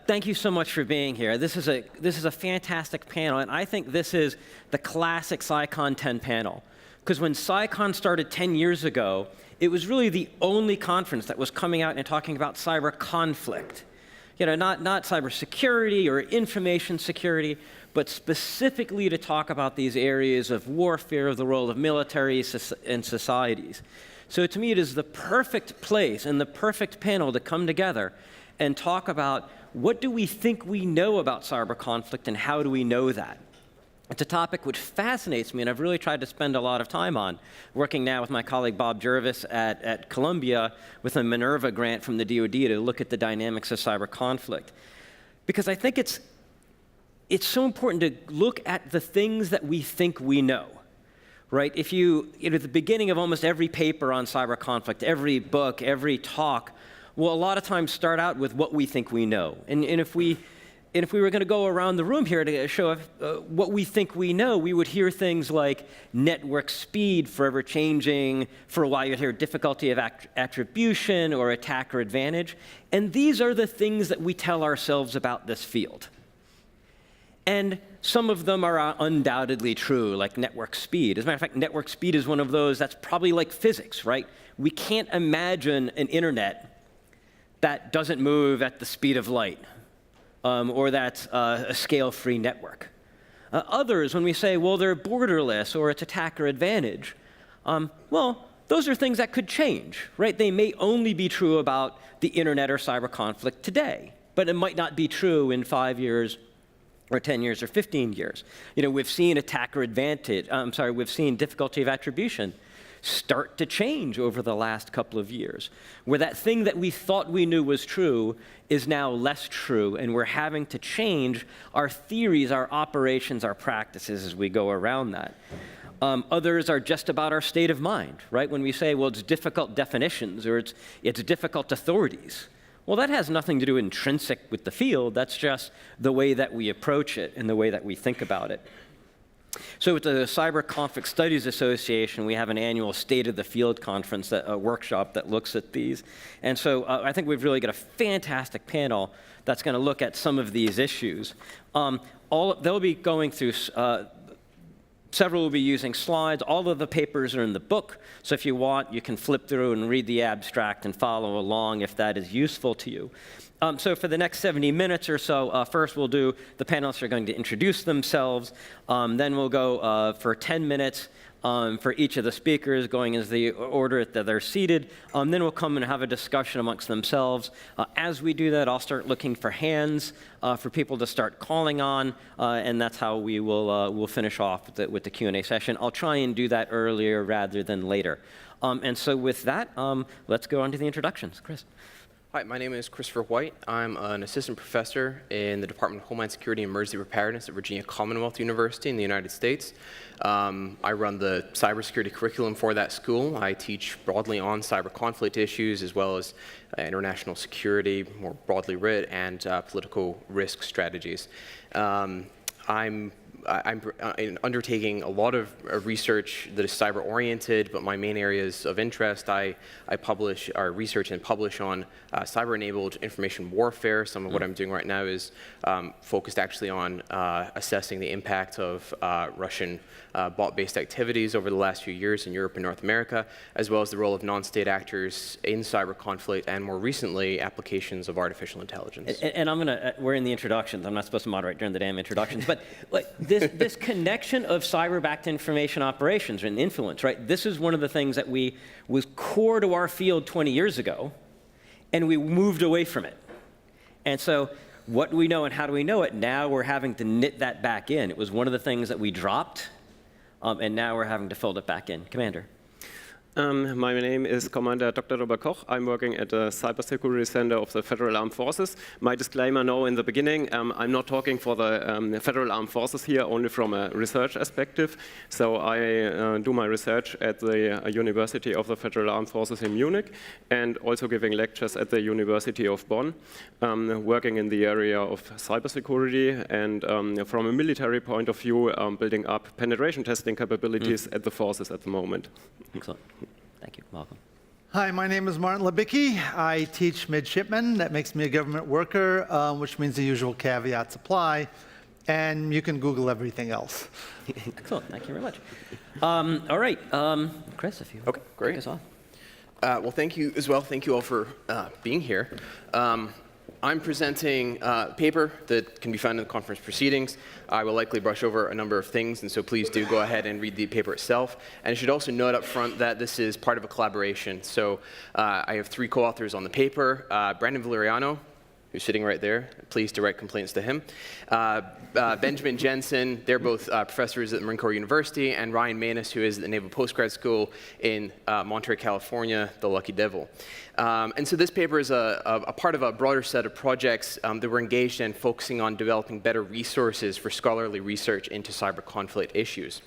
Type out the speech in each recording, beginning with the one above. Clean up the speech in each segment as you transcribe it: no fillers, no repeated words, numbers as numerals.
Thank you so much for being here. This is a fantastic panel, and I think this is the classic CyCon 10 panel. Because when CyCon started 10 years ago, it was really the only conference that was coming out and talking about cyber conflict. You know, not cybersecurity or information security, but specifically to talk about these areas of warfare, of the role of militaries and societies. So to me, it is the perfect place and the perfect panel to come together and talk about what do we think we know about cyber conflict and how do we know that. It's a topic which fascinates me and I've really tried to spend a lot of time on, working now with my colleague Bob Jervis at Columbia with a Minerva grant from the DoD to look at the dynamics of cyber conflict. Because I think it's so important to look at the things that we think we know. Right? If at the beginning of almost every paper on cyber conflict, every book, every talk, will a lot of times start out with what we think we know. And if we were going to go around the room here to show what we think we know, we would hear things like network speed forever changing. For a while, you'd hear difficulty of attribution or attacker advantage. And these are the things that we tell ourselves about this field. And some of them are undoubtedly true, like network speed. As a matter of fact, network speed is one of those that's probably like physics, right? We can't imagine an internet that doesn't move at the speed of light, or that's a scale-free network. Others, when we say, well, they're borderless or it's attacker advantage, well, those are things that could change, right? They may only be true about the internet or cyber conflict today, but it might not be true in 5 years or 10 years or 15 years. You know, we've seen attacker advantage, we've seen difficulty of attribution start to change over the last couple of years, where that thing that we thought we knew was true is now less true, and we're having to change our theories, our operations, our practices as we go around that. Others are just about our state of mind, right? When we say, well, it's difficult definitions or it's difficult authorities. Well, that has nothing to do intrinsic with the field. That's just the way that we approach it and the way that we think about it. So with the Cyber Conflict Studies Association, we have an annual State of the Field conference, a workshop that looks at these. And so I think we've really got a fantastic panel that's going to look at some of these issues. They'll be going through, several will be using slides. All of the papers are in the book. So if you want, you can flip through and read the abstract and follow along if that is useful to you. So for the next 70 minutes or so, first the panelists are going to introduce themselves. Then we'll go for 10 minutes for each of the speakers, going as the order that they're seated. Then we'll come and have a discussion amongst themselves. As we do that, I'll start looking for hands for people to start calling on, and that's how we will we'll finish off with the Q&A session. I'll try and do that earlier rather than later. And so with that, let's go on to the introductions. Chris. Hi, my name is Christopher Whyte. I'm an assistant professor in the Department of Homeland Security and Emergency Preparedness at Virginia Commonwealth University in the United States. I run the cybersecurity curriculum for that school. I teach broadly on cyber conflict issues as well as international security, more broadly writ, and political risk strategies. I'm undertaking a lot of research that is cyber-oriented, but my main areas of interest, I research and publish on cyber-enabled information warfare. Some of what I'm doing right now is focused actually on assessing the impact of Russian bot-based activities over the last few years in Europe and North America, as well as the role of non-state actors in cyber conflict, and more recently, applications of artificial intelligence. And we're in the introductions. I'm not supposed to moderate during the damn introductions, but this connection of cyber-backed information operations and influence, right? This is one of the things that was core to our field 20 years ago, and we moved away from it. And so what do we know and how do we know it? Now we're having to knit that back in. It was one of the things that we dropped, and now we're having to fold it back in. Commander. My name is Commander Dr. Robert Koch. I'm working at the Cybersecurity Center of the Federal Armed Forces. My disclaimer now in the beginning, I'm not talking for the Federal Armed Forces here, only from a research perspective. So I do my research at the University of the Federal Armed Forces in Munich, and also giving lectures at the University of Bonn, working in the area of cybersecurity, and from a military point of view, building up penetration testing capabilities at the forces at the moment. Excellent. Thank you. Welcome. Hi, my name is Martin Labicki. I teach midshipmen. That makes me a government worker, which means the usual caveats apply. And you can Google everything else. Excellent. Thank you very much. All right. Chris, if you Okay, great. kick us off. Well, thank you as well. Thank you all for being here. I'm presenting a paper that can be found in the conference proceedings. I will likely brush over a number of things, and so please do go ahead and read the paper itself. And I should also note up front that this is part of a collaboration. So I have 3 co-authors on the paper, Brandon Valeriano, who's sitting right there. Please direct complaints to him. Benjamin Jensen, they're both professors at the Marine Corps University, and Ryan Manus, who is at the Naval Postgrad School in Monterey, California, the Lucky Devil. And so this paper is a part of a broader set of projects that we're engaged in, focusing on developing better resources for scholarly research into cyber conflict issues.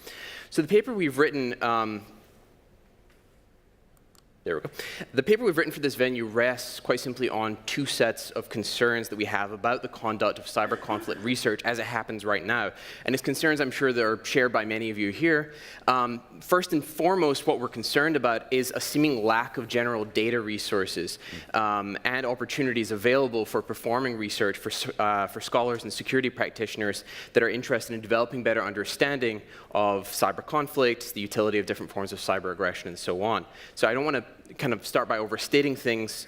So the paper we've written There we go. The paper we've written for this venue rests quite simply on 2 sets of concerns that we have about the conduct of cyber conflict research as it happens right now. And it's concerns I'm sure that are shared by many of you here. First and foremost, what we're concerned about is a seeming lack of general data resources and opportunities available for performing research for scholars and security practitioners that are interested in developing better understanding of cyber conflict, the utility of different forms of cyber aggression, and so on. So I don't want to kind of start by overstating things.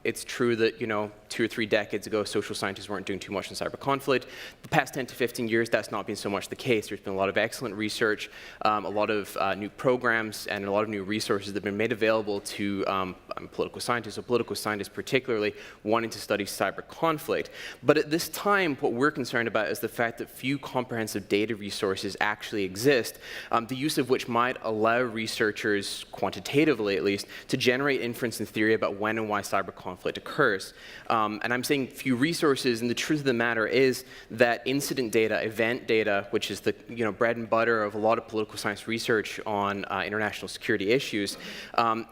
It's true that, 2 or 3 decades ago, social scientists weren't doing too much in cyber conflict. The past 10 to 15 years, that's not been so much the case. There's been a lot of excellent research, a lot of new programs, and a lot of new resources that have been made available to political scientists, or political scientists particularly, wanting to study cyber conflict. But at this time, what we're concerned about is the fact that few comprehensive data resources actually exist, the use of which might allow researchers, quantitatively at least, to generate inference and theory about when and why cyber conflict occurs. And I'm saying few resources, and the truth of the matter is that incident data, event data, which is the bread and butter of a lot of political science research on international security issues,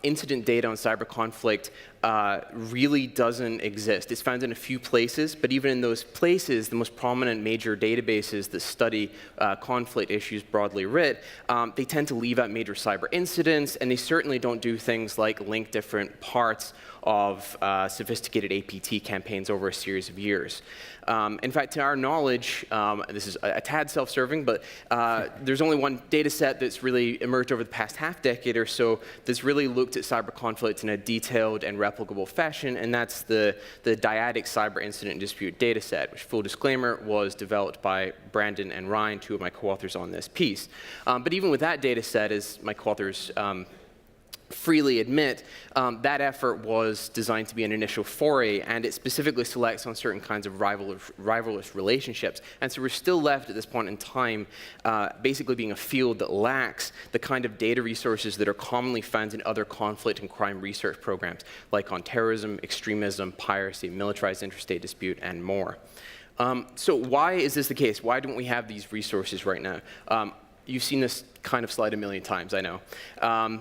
incident data on cyber conflict really doesn't exist. It's found in a few places, but even in those places, the most prominent major databases that study conflict issues broadly writ, they tend to leave out major cyber incidents, and they certainly don't do things like link different parts of sophisticated APT campaigns over a series of years. In fact, to our knowledge, this is a tad self-serving, but there's only one data set that's really emerged over the past half-decade or so that's really looked at cyber conflict in a detailed and replicable fashion, and that's the dyadic cyber incident and dispute data set, which, full disclaimer, was developed by Brandon and Ryan, 2 of my co-authors on this piece. But even with that data set, as my co-authors freely admit, that effort was designed to be an initial foray, and it specifically selects on certain kinds of rivalrous relationships. And so we're still left at this point in time basically being a field that lacks the kind of data resources that are commonly found in other conflict and crime research programs, like on terrorism, extremism, piracy, militarized interstate dispute, and more. So why is this the case? Why don't we have these resources right now? You've seen this kind of slide a million times, I know.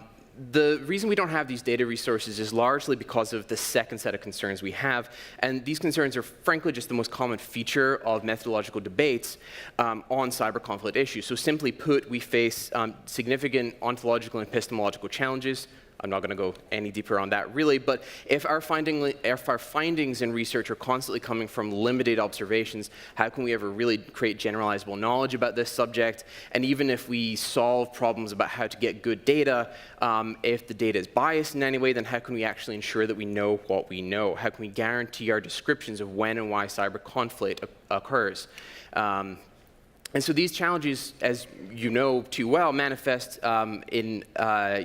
The reason we don't have these data resources is largely because of the second set of concerns we have, and these concerns are frankly just the most common feature of methodological debates on cyber conflict issues. So simply put, we face significant ontological and epistemological challenges. I'm not going to go any deeper on that, really, but if our findings in research are constantly coming from limited observations, how can we ever really create generalizable knowledge about this subject? And even if we solve problems about how to get good data, if the data is biased in any way, then how can we actually ensure that we know what we know? How can we guarantee our descriptions of when and why cyber conflict occurs? And so these challenges, as you know too well, manifest in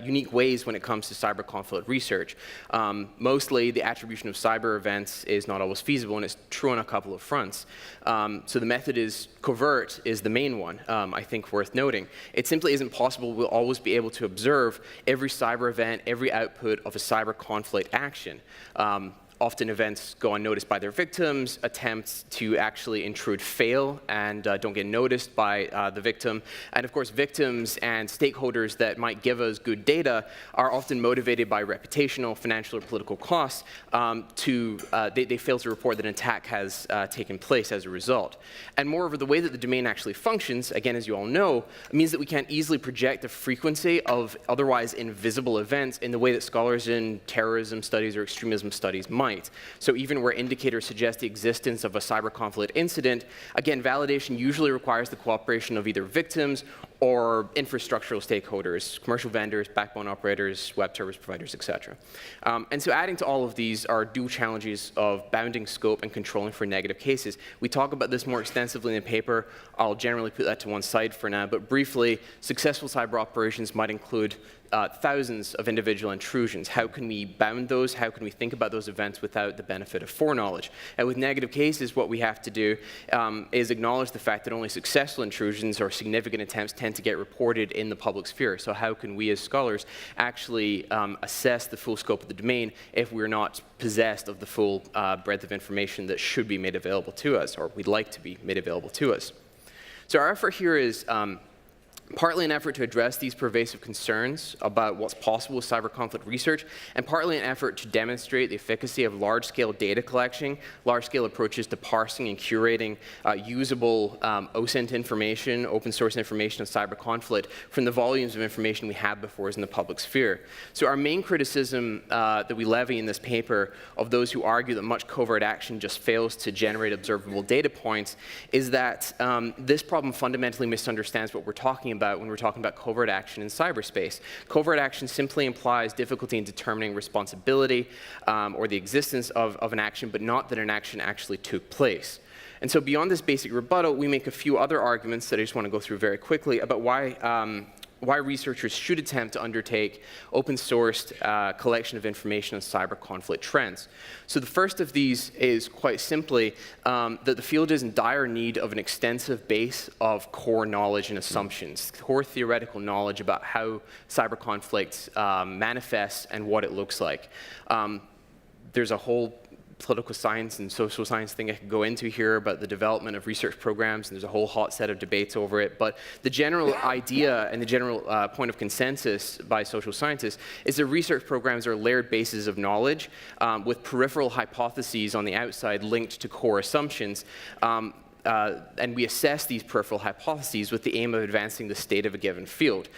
unique ways when it comes to cyber conflict research. Mostly, the attribution of cyber events is not always feasible, and it's true on a couple of fronts. So the method is covert is the main one, I think worth noting. It simply isn't possible we'll always be able to observe every cyber event, every output of a cyber conflict action. Often events go unnoticed by their victims, attempts to actually intrude fail and don't get noticed by the victim. And of course, victims and stakeholders that might give us good data are often motivated by reputational, financial, or political costs. They fail to report that an attack has taken place as a result. And moreover, the way that the domain actually functions, again, as you all know, means that we can't easily project the frequency of otherwise invisible events in the way that scholars in terrorism studies or extremism studies might. So even where indicators suggest the existence of a cyber conflict incident, again, validation usually requires the cooperation of either victims or infrastructural stakeholders, commercial vendors, backbone operators, web service providers, etc. And so adding to all of these are dual challenges of bounding scope and controlling for negative cases. We talk about this more extensively in the paper. I'll generally put that to one side for now, but briefly, successful cyber operations might include thousands of individual intrusions. How can we bound those? How can we think about those events without the benefit of foreknowledge? And with negative cases, what we have to do is acknowledge the fact that only successful intrusions or significant attempts tend to get reported in the public sphere. So how can we as scholars actually assess the full scope of the domain if we're not possessed of the full breadth of information that should be made available to us, or we'd like to be made available to us? So our effort here is partly an effort to address these pervasive concerns about what's possible with cyber conflict research, and partly an effort to demonstrate the efficacy of large-scale data collection, large-scale approaches to parsing and curating usable OSINT information, open source information on cyber conflict from the volumes of information we have before us in the public sphere. So our main criticism that we levy in this paper of those who argue that much covert action just fails to generate observable data points is that this problem fundamentally misunderstands what we're talking about when we're talking about covert action in cyberspace. Covert action simply implies difficulty in determining responsibility or the existence of an action, but not that an action actually took place. And so beyond this basic rebuttal, we make a few other arguments that I just want to go through very quickly about why researchers should attempt to undertake open-sourced collection of information on cyber conflict trends. So the first of these is quite simply that the field is in dire need of an extensive base of core knowledge and assumptions, core theoretical knowledge about how cyber conflict manifests and what it looks like. There's a whole political science and social science thing I could go into here about the development of research programs, and there's a whole hot set of debates over it. But the general idea and the general point of consensus by social scientists is that research programs are layered bases of knowledge with peripheral hypotheses on the outside linked to core assumptions. And we assess these peripheral hypotheses with the aim of advancing the state of a given field.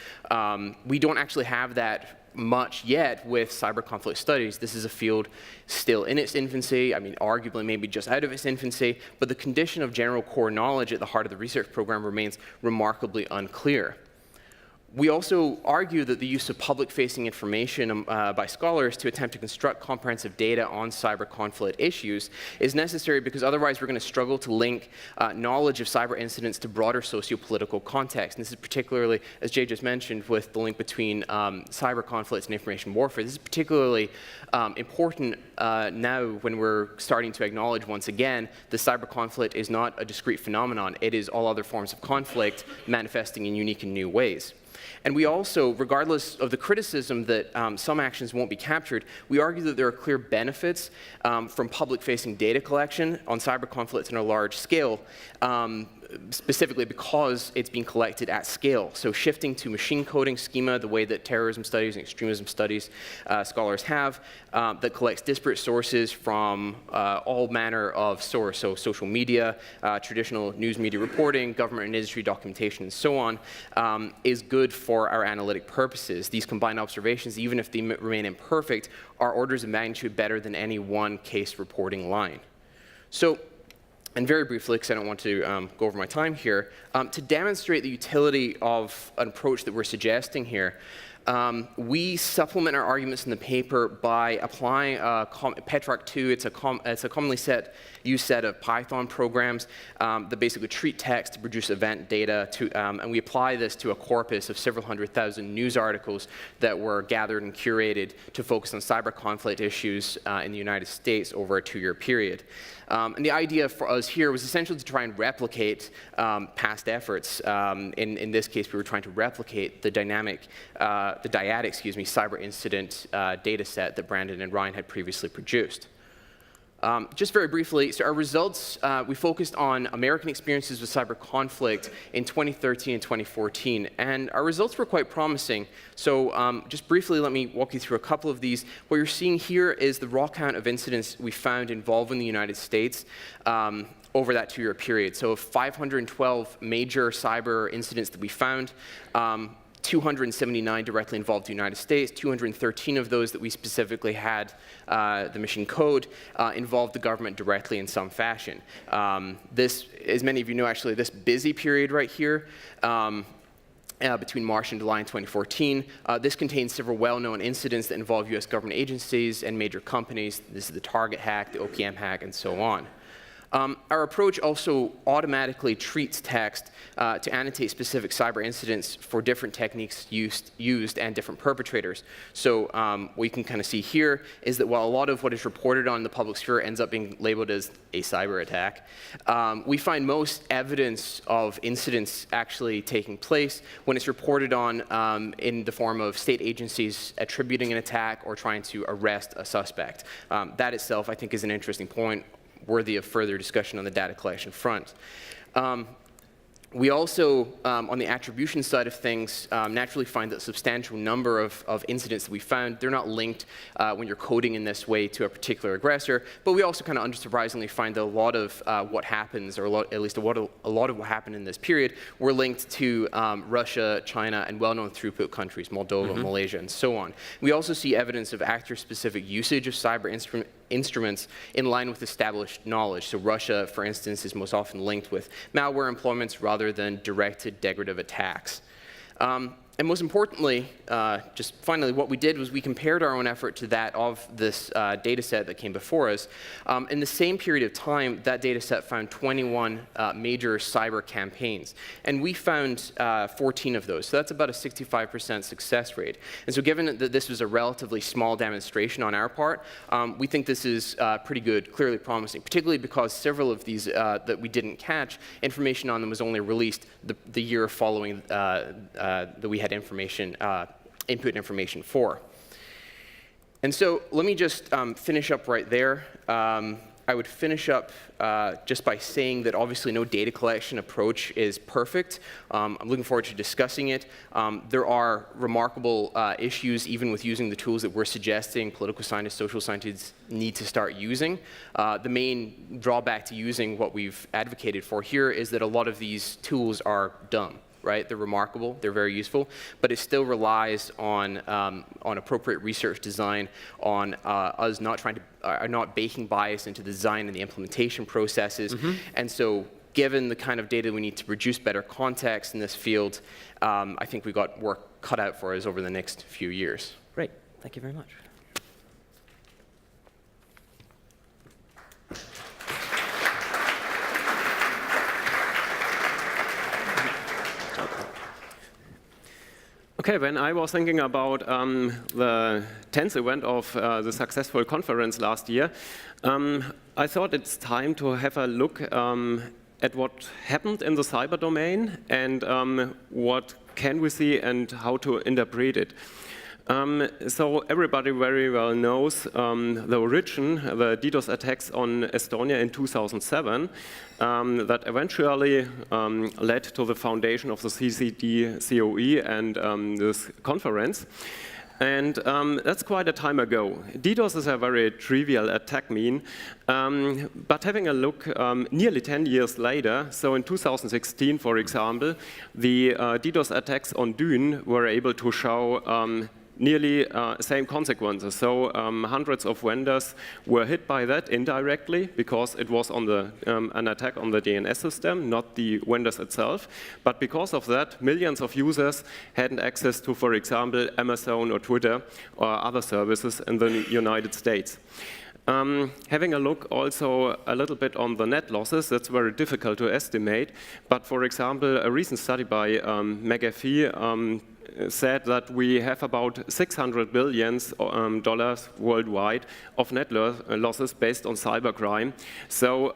We don't actually have that much yet with cyber conflict studies. This is a field still in its infancy, I mean, arguably maybe just out of its infancy, but the condition of general core knowledge at the heart of the research program remains remarkably unclear. We also argue that the use of public-facing information by scholars to attempt to construct comprehensive data on cyber conflict issues is necessary because otherwise we're going to struggle to link knowledge of cyber incidents to broader socio-political context. And this is particularly, as Jay just mentioned, with the link between cyber conflicts and information warfare. This is particularly important now when we're starting to acknowledge once again that cyber conflict is not a discrete phenomenon. It is all other forms of conflict manifesting in unique and new ways. And we also, regardless of the criticism that some actions won't be captured, we argue that there are clear benefits from public-facing data collection on cyber conflicts on a large scale, specifically because it's being collected at scale. So shifting to machine coding schema, the way that terrorism studies and extremism studies scholars have, that collects disparate sources from all manner of source, so social media, traditional news media reporting, government and industry documentation, and so on, is good for our analytic purposes. These combined observations, even if they remain imperfect, are orders of magnitude better than any one case reporting line. So, and very briefly, because I don't want to go over my time here, to demonstrate the utility of an approach that we're suggesting here, we supplement our arguments in the paper by applying Petrarch 2. It's a commonly used set of Python programs that basically treat text to produce event data, and we apply this to a corpus of several 100,000 news articles that were gathered and curated to focus on cyber conflict issues in the United States over a 2-year period. And the idea for us here was essentially to try and replicate past efforts. In this case, we were trying to replicate the dyadic cyber incident data set that Brandon and Ryan had previously produced. Just very briefly, so our results, we focused on American experiences with cyber conflict in 2013 and 2014, and our results were quite promising. So just briefly, let me walk you through a couple of these. What you're seeing here is the raw count of incidents we found involving the United States over that 2-year period. So 512 major cyber incidents that we found. 279 directly involved the United States, 213 of those that we specifically had the mission code involved the government directly in some fashion. This, as many of you know, actually, this busy period right here, between March and July in 2014. This contains several well-known incidents that involve US government agencies and major companies. This is the Target hack, the OPM hack, and so on. Our approach also automatically treats text to annotate specific cyber incidents for different techniques used and different perpetrators. So what you can kind of see here is that while a lot of what is reported on the public sphere ends up being labeled as a cyber attack, we find most evidence of incidents actually taking place when it's reported on in the form of state agencies attributing an attack or trying to arrest a suspect. That itself, I think, is an interesting point, worthy of further discussion on the data collection front. We also, on the attribution side of things, naturally find that a substantial number of incidents that we found, they're not linked when you're coding in this way to a particular aggressor, but we also kind of unsurprisingly find that a lot of what happens, or at least a lot of what happened in this period, were linked to Russia, China, and well-known throughput countries, Moldova, Malaysia, and so on. We also see evidence of actor-specific usage of cyber instruments in line with established knowledge. So Russia, for instance, is most often linked with malware employments rather than directed degradative attacks. And most importantly, just finally, what we did was we compared our own effort to that of this data set that came before us. In the same period of time, that data set found 21 major cyber campaigns. And we found 14 of those. So that's about a 65% success rate. And so given that this was a relatively small demonstration on our part, we think this is pretty good, clearly promising, particularly because several of these that we didn't catch, information on them was only released the year following that we had information, input information for. And so let me just finish up right there. I would finish up just by saying that obviously no data collection approach is perfect. I'm looking forward to discussing it. There are remarkable issues even with using the tools that we're suggesting political scientists, social scientists need to start using. The main drawback to using what we've advocated for here is that a lot of these tools are dumb. Right? They're remarkable, they're very useful, but it still relies on appropriate research design, on us not baking bias into the design and the implementation processes. And so given the kind of data we need to produce better context in this field, I think we've got work cut out for us over the next few years. Great, thank you very much. Okay, when I was thinking about the 10th event of the successful conference last year, I thought it's time to have a look at what happened in the cyber domain and what can we see and how to interpret it. So everybody very well knows the origin, the DDoS attacks on Estonia in 2007 that eventually led to the foundation of the CCDCOE and this conference. And that's quite a time ago. DDoS is a very trivial attack mean, but having a look nearly 10 years later, so in 2016, for example, the DDoS attacks on Dyn were able to show nearly same consequences. So hundreds of vendors were hit by that indirectly because it was on the, an attack on the DNS system, not the vendors itself. But because of that, millions of users had access to, for example, Amazon or Twitter or other services in the United States. Having a look also a little bit on the net losses, that's very difficult to estimate. But for example, a recent study by McAfee said that we have about $600 billion worldwide of net losses based on cybercrime. So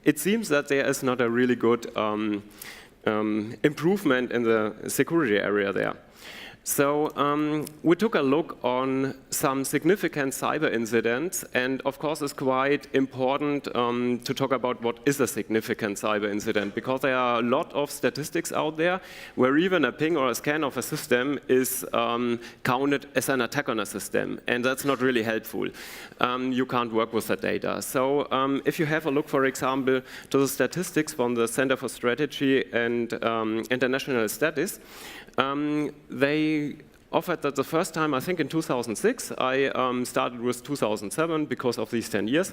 it seems that there is not a really good improvement in the security area there. So we took a look on some significant cyber incidents, and of course it's quite important to talk about what is a significant cyber incident, because there are a lot of statistics out there where even a ping or a scan of a system is counted as an attack on a system, and that's not really helpful. You can't work with that data. So if you have a look, for example, to the statistics from the Center for Strategy and International Studies, they offered that the first time, I think in 2006, I started with 2007 because of these 10 years.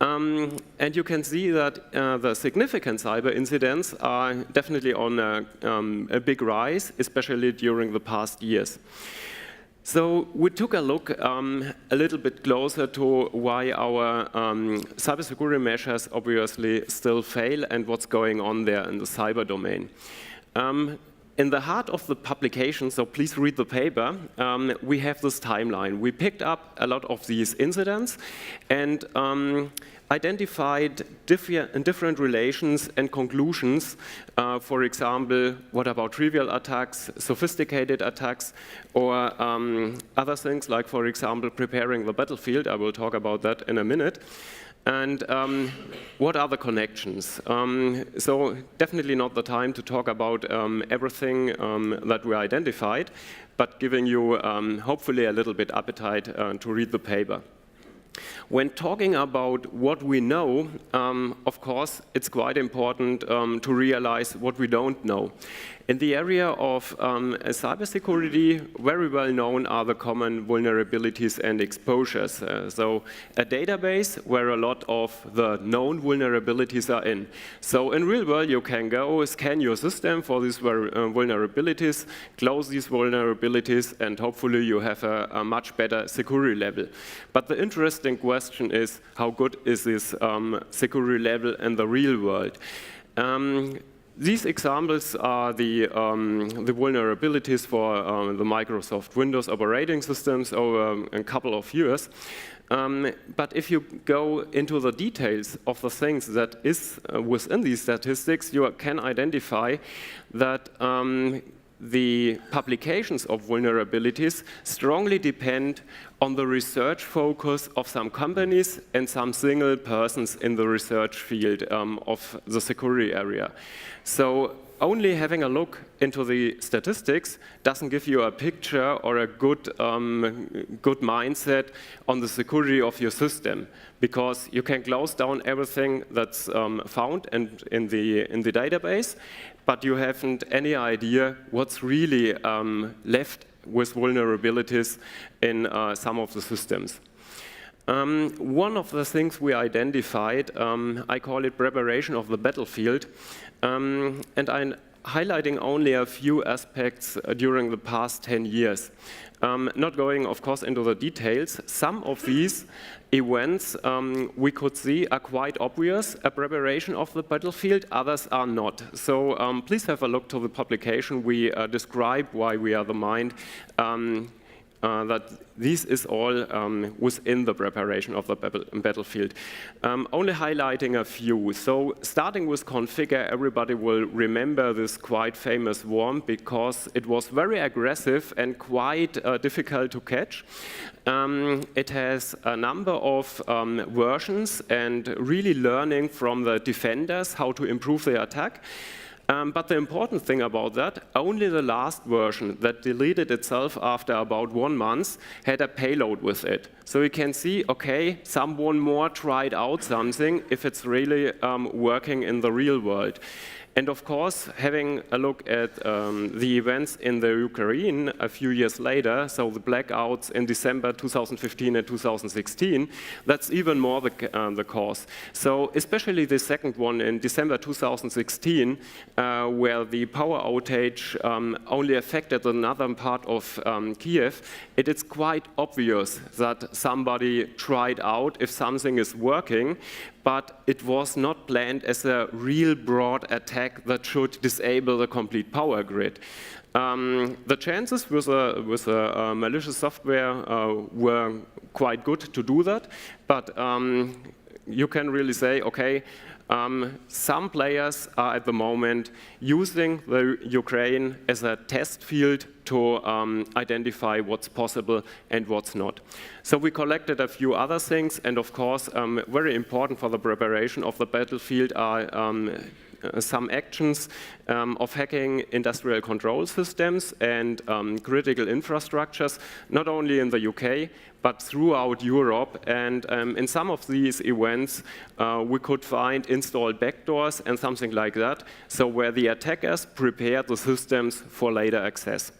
And you can see that the significant cyber incidents are definitely on a big rise, especially during the past years. So we took a look a little bit closer to why our cybersecurity measures obviously still fail and what's going on there in the cyber domain. In the heart of the publication, so please read the paper, we have this timeline. We picked up a lot of these incidents and identified different relations and conclusions. For example, what about trivial attacks, sophisticated attacks, or other things like, for example, preparing the battlefield. I will talk about that in a minute. And what are the connections? So definitely not the time to talk about everything that we identified, but giving you hopefully a little bit appetite to read the paper. When talking about what we know, of course, it's quite important to realize what we don't know. In the area of cybersecurity, very well known are the common vulnerabilities and exposures. So a database where a lot of the known vulnerabilities are in. So in real world, you can go scan your system for these vulnerabilities, close these vulnerabilities, and hopefully you have a much better security level. But the interesting question is, how good is this security level in the real world? These examples are the vulnerabilities for the Microsoft Windows operating systems over a couple of years. But if you go into the details of the things that is within these statistics, you can identify that the publications of vulnerabilities strongly depend on the research focus of some companies and some single persons in the research field of the security area. So only having a look into the statistics doesn't give you a picture or a good mindset on the security of your system, because you can close down everything that's found in the database, but you haven't any idea what's really left with vulnerabilities in some of the systems. One of the things we identified, I call it preparation of the battlefield, and I'm highlighting only a few aspects during the past 10 years. Not going, of course, into the details. Some of these events we could see are quite obvious, a preparation of the battlefield, others are not. So please have a look to the publication. We describe why we are the mind that this is all within the preparation of the battlefield. Only highlighting a few. So starting with configure, everybody will remember this quite famous worm because it was very aggressive and quite difficult to catch. It has a number of versions and really learning from the defenders how to improve their attack. But the important thing about that, only the last version that deleted itself after about 1 month had a payload with it. So you can see, okay, someone more tried out something if it's really working in the real world. And of course, having a look at the events in the Ukraine a few years later, so the blackouts in December 2015 and 2016, that's even more the cause. So especially the second one in December 2016, where the power outage only affected another part of Kiev, it is quite obvious that somebody tried out if something is working, but it was not planned as a real broad attack that should disable the complete power grid. The chances with a malicious software were quite good to do that, but you can really say, okay, some players are at the moment using the Ukraine as a test field to identify what's possible and what's not. So we collected a few other things, and of course, very important for the preparation of the battlefield are some actions of hacking industrial control systems and critical infrastructures, not only in the UK, but throughout Europe. And in some of these events, we could find installed backdoors and something like that, so where the attackers prepare the systems for later access.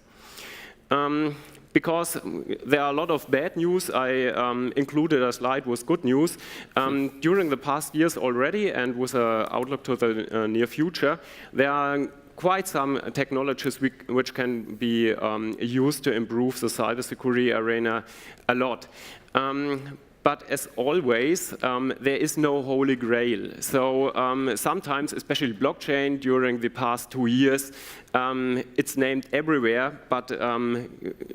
Because there are a lot of bad news, I included a slide with good news. During the past years already, and with an outlook to the near future, there are quite some technologies which can be used to improve the cybersecurity arena a lot. But as always, there is no holy grail. So sometimes, especially blockchain, during the past 2 years, it's named everywhere, but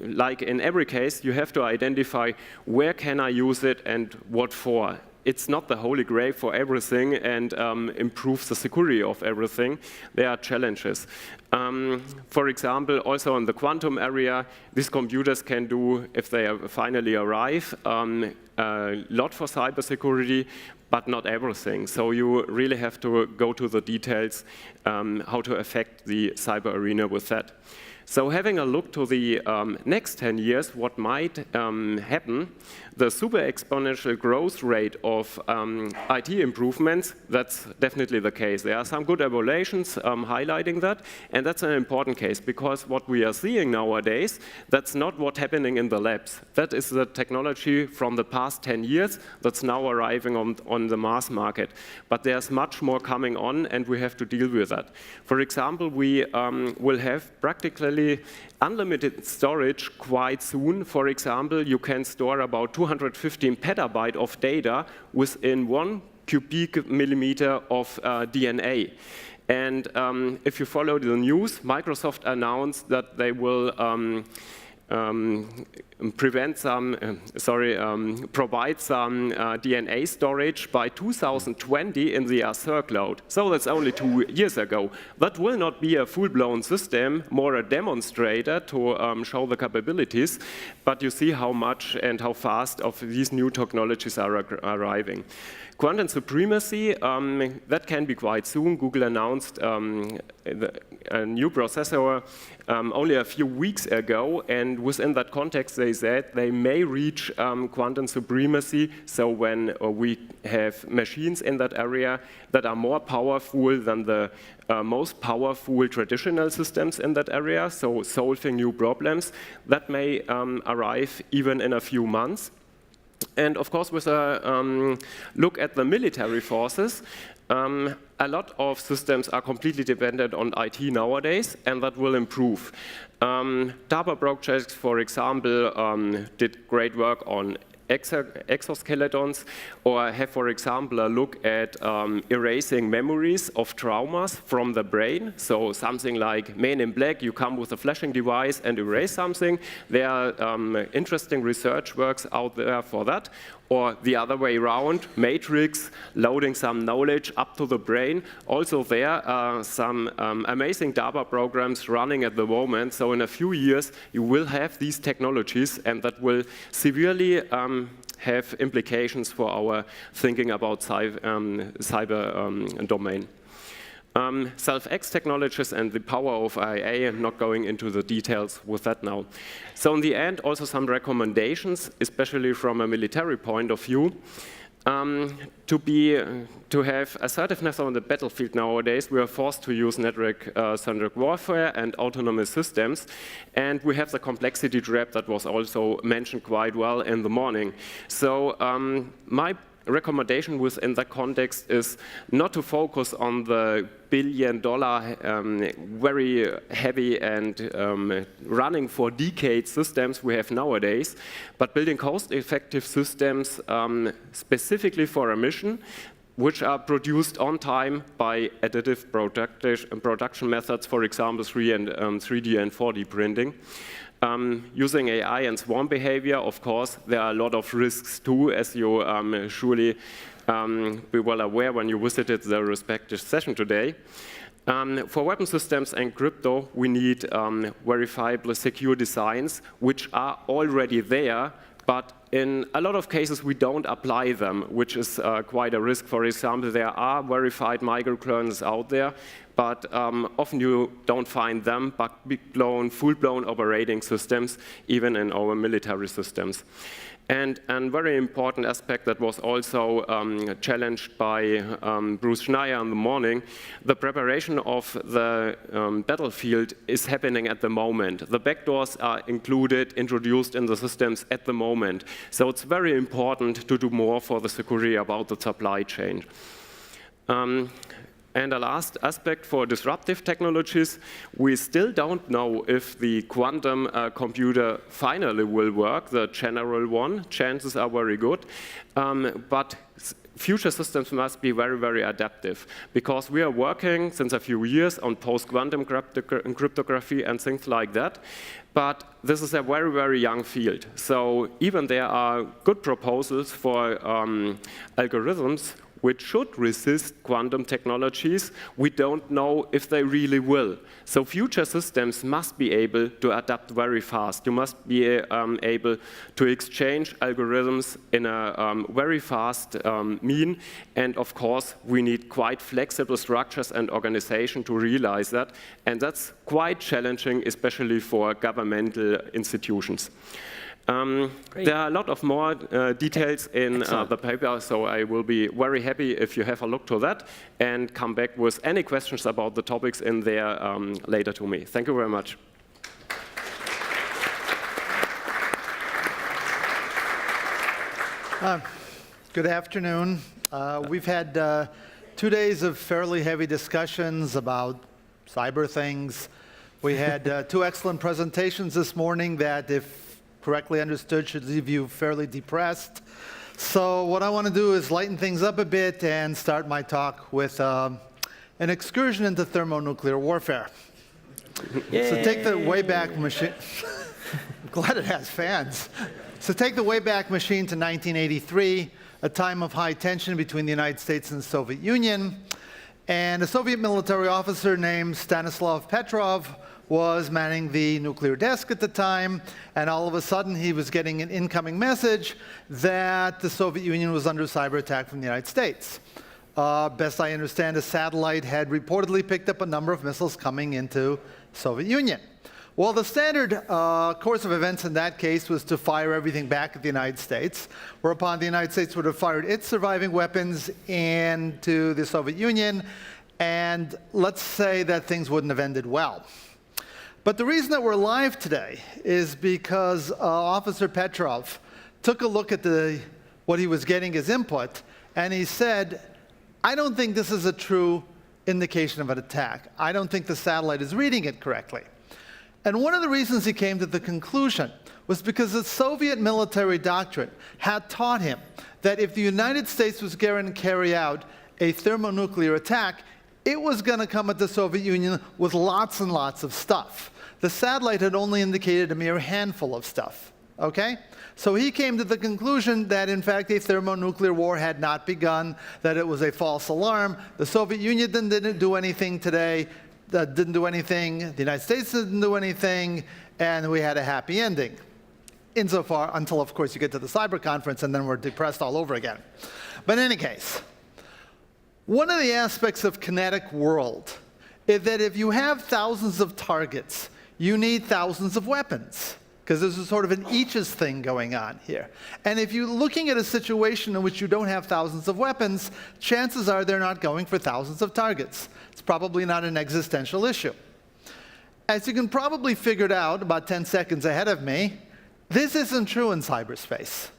like in every case, you have to identify where can I use it and what for. It's not the holy grail for everything and improves the security of everything. There are challenges. For example, also in the quantum area, these computers can do, if they finally arrive, a lot for cybersecurity, but not everything. So you really have to go to the details how to affect the cyber arena with that. So having a look to the next 10 years, what might happen, the super exponential growth rate of IT improvements, that's definitely the case. There are some good evaluations highlighting that, and that's an important case, because what we are seeing nowadays, that's not what's happening in the labs. That is the technology from the past 10 years that's now arriving on the mass market. But there's much more coming on, and we have to deal with that. For example, we will have practically unlimited storage quite soon. For example, you can store about 215 petabyte of data within 1 cubic millimeter of DNA. And if you follow the news, Microsoft announced that they will provide some DNA storage by 2020 in the Azure cloud. So that's only 2 years ago. That will not be a full-blown system, more a demonstrator to show the capabilities, but you see how much and how fast of these new technologies are arriving. Quantum supremacy, that can be quite soon. Google announced a new processor only a few weeks ago, and within that context they said they may reach quantum supremacy, so when we have machines in that area that are more powerful than the most powerful traditional systems in that area, so solving new problems, that may arrive even in a few months. And of course, with a look at the military forces, a lot of systems are completely dependent on IT nowadays, and that will improve. DARPA projects, for example, did great work on exoskeletons, or have, for example, a look at erasing memories of traumas from the brain. So something like Men in Black, you come with a flashing device and erase something. There are interesting research works out there for that. Or the other way around, Matrix, loading some knowledge up to the brain. Also there are some amazing DARPA programs running at the moment. So in a few years, you will have these technologies, and that will severely have implications for our thinking about cyber domain. Self-X technologies and the power of IA, I'm not going into the details with that now. So in the end, also some recommendations, especially from a military point of view. To have assertiveness on the battlefield nowadays, we are forced to use network-centric warfare and autonomous systems, and we have the complexity trap that was also mentioned quite well in the morning. So my recommendation within that context is not to focus on the billion-dollar, very heavy and running for decades systems we have nowadays, but building cost-effective systems specifically for a mission, which are produced on time by additive production methods, for example, 3D and 4D printing. Using AI and swarm behavior, of course, there are a lot of risks too, as you surely be well aware when you visited the respective session today. For weapon systems and crypto, we need verifiable secure designs, which are already there, but in a lot of cases we don't apply them, which is quite a risk. For example, there are verified microkernels out there, but often you don't find them, but full-blown operating systems, even in our military systems. And a very important aspect that was also challenged by Bruce Schneier in the morning, the preparation of the battlefield is happening at the moment. The backdoors are introduced in the systems at the moment. So it's very important to do more for the security about the supply chain. And the last aspect for disruptive technologies, we still don't know if the quantum computer finally will work, the general one. Chances are very good. But future systems must be very, very adaptive, because we are working since a few years on post-quantum cryptography and things like that. But this is a very, very young field. So even there are good proposals for algorithms which should resist quantum technologies, we don't know if they really will. So future systems must be able to adapt very fast. You must be able to exchange algorithms in a very fast mean. And of course, we need quite flexible structures and organization to realize that. And that's quite challenging, especially for governmental institutions. There are a lot of more details in the paper, so I will be very happy if you have a look to that and come back with any questions about the topics in there later to me. Thank you very much. Good afternoon. We've had 2 days of fairly heavy discussions about cyber things. We had 2 excellent presentations this morning that, if correctly understood, should leave you fairly depressed. So what I want to do is lighten things up a bit and start my talk with an excursion into thermonuclear warfare. Yay. So take the Wayback Machine. I'm glad it has fans. So take the Wayback Machine to 1983, a time of high tension between the United States and the Soviet Union. And a Soviet military officer named Stanislav Petrov was manning the nuclear desk at the time, and all of a sudden he was getting an incoming message that the Soviet Union was under cyber attack from the United States. Best I understand, a satellite had reportedly picked up a number of missiles coming into Soviet Union. Well, the standard course of events in that case was to fire everything back at the United States, whereupon the United States would have fired its surviving weapons into the Soviet Union, and let's say that things wouldn't have ended well. But the reason that we're alive today is because Officer Petrov took a look at what he was getting as input, and he said, I don't think this is a true indication of an attack. I don't think the satellite is reading it correctly. And one of the reasons he came to the conclusion was because the Soviet military doctrine had taught him that if the United States was going to carry out a thermonuclear attack, it was going to come at the Soviet Union with lots and lots of stuff. The satellite had only indicated a mere handful of stuff, okay? So he came to the conclusion that, in fact, a thermonuclear war had not begun, that it was a false alarm. The Soviet Union didn't do anything today, didn't do anything, the United States didn't do anything, and we had a happy ending. Insofar, until, of course, you get to the cyber conference, and then we're depressed all over again. But in any case, one of the aspects of kinetic world is that if you have thousands of targets, you need thousands of weapons, because there's a sort of an each's thing going on here. And if you're looking at a situation in which you don't have thousands of weapons, chances are they're not going for thousands of targets. It's probably not an existential issue. As you can probably figure it out about 10 seconds ahead of me, this isn't true in cyberspace.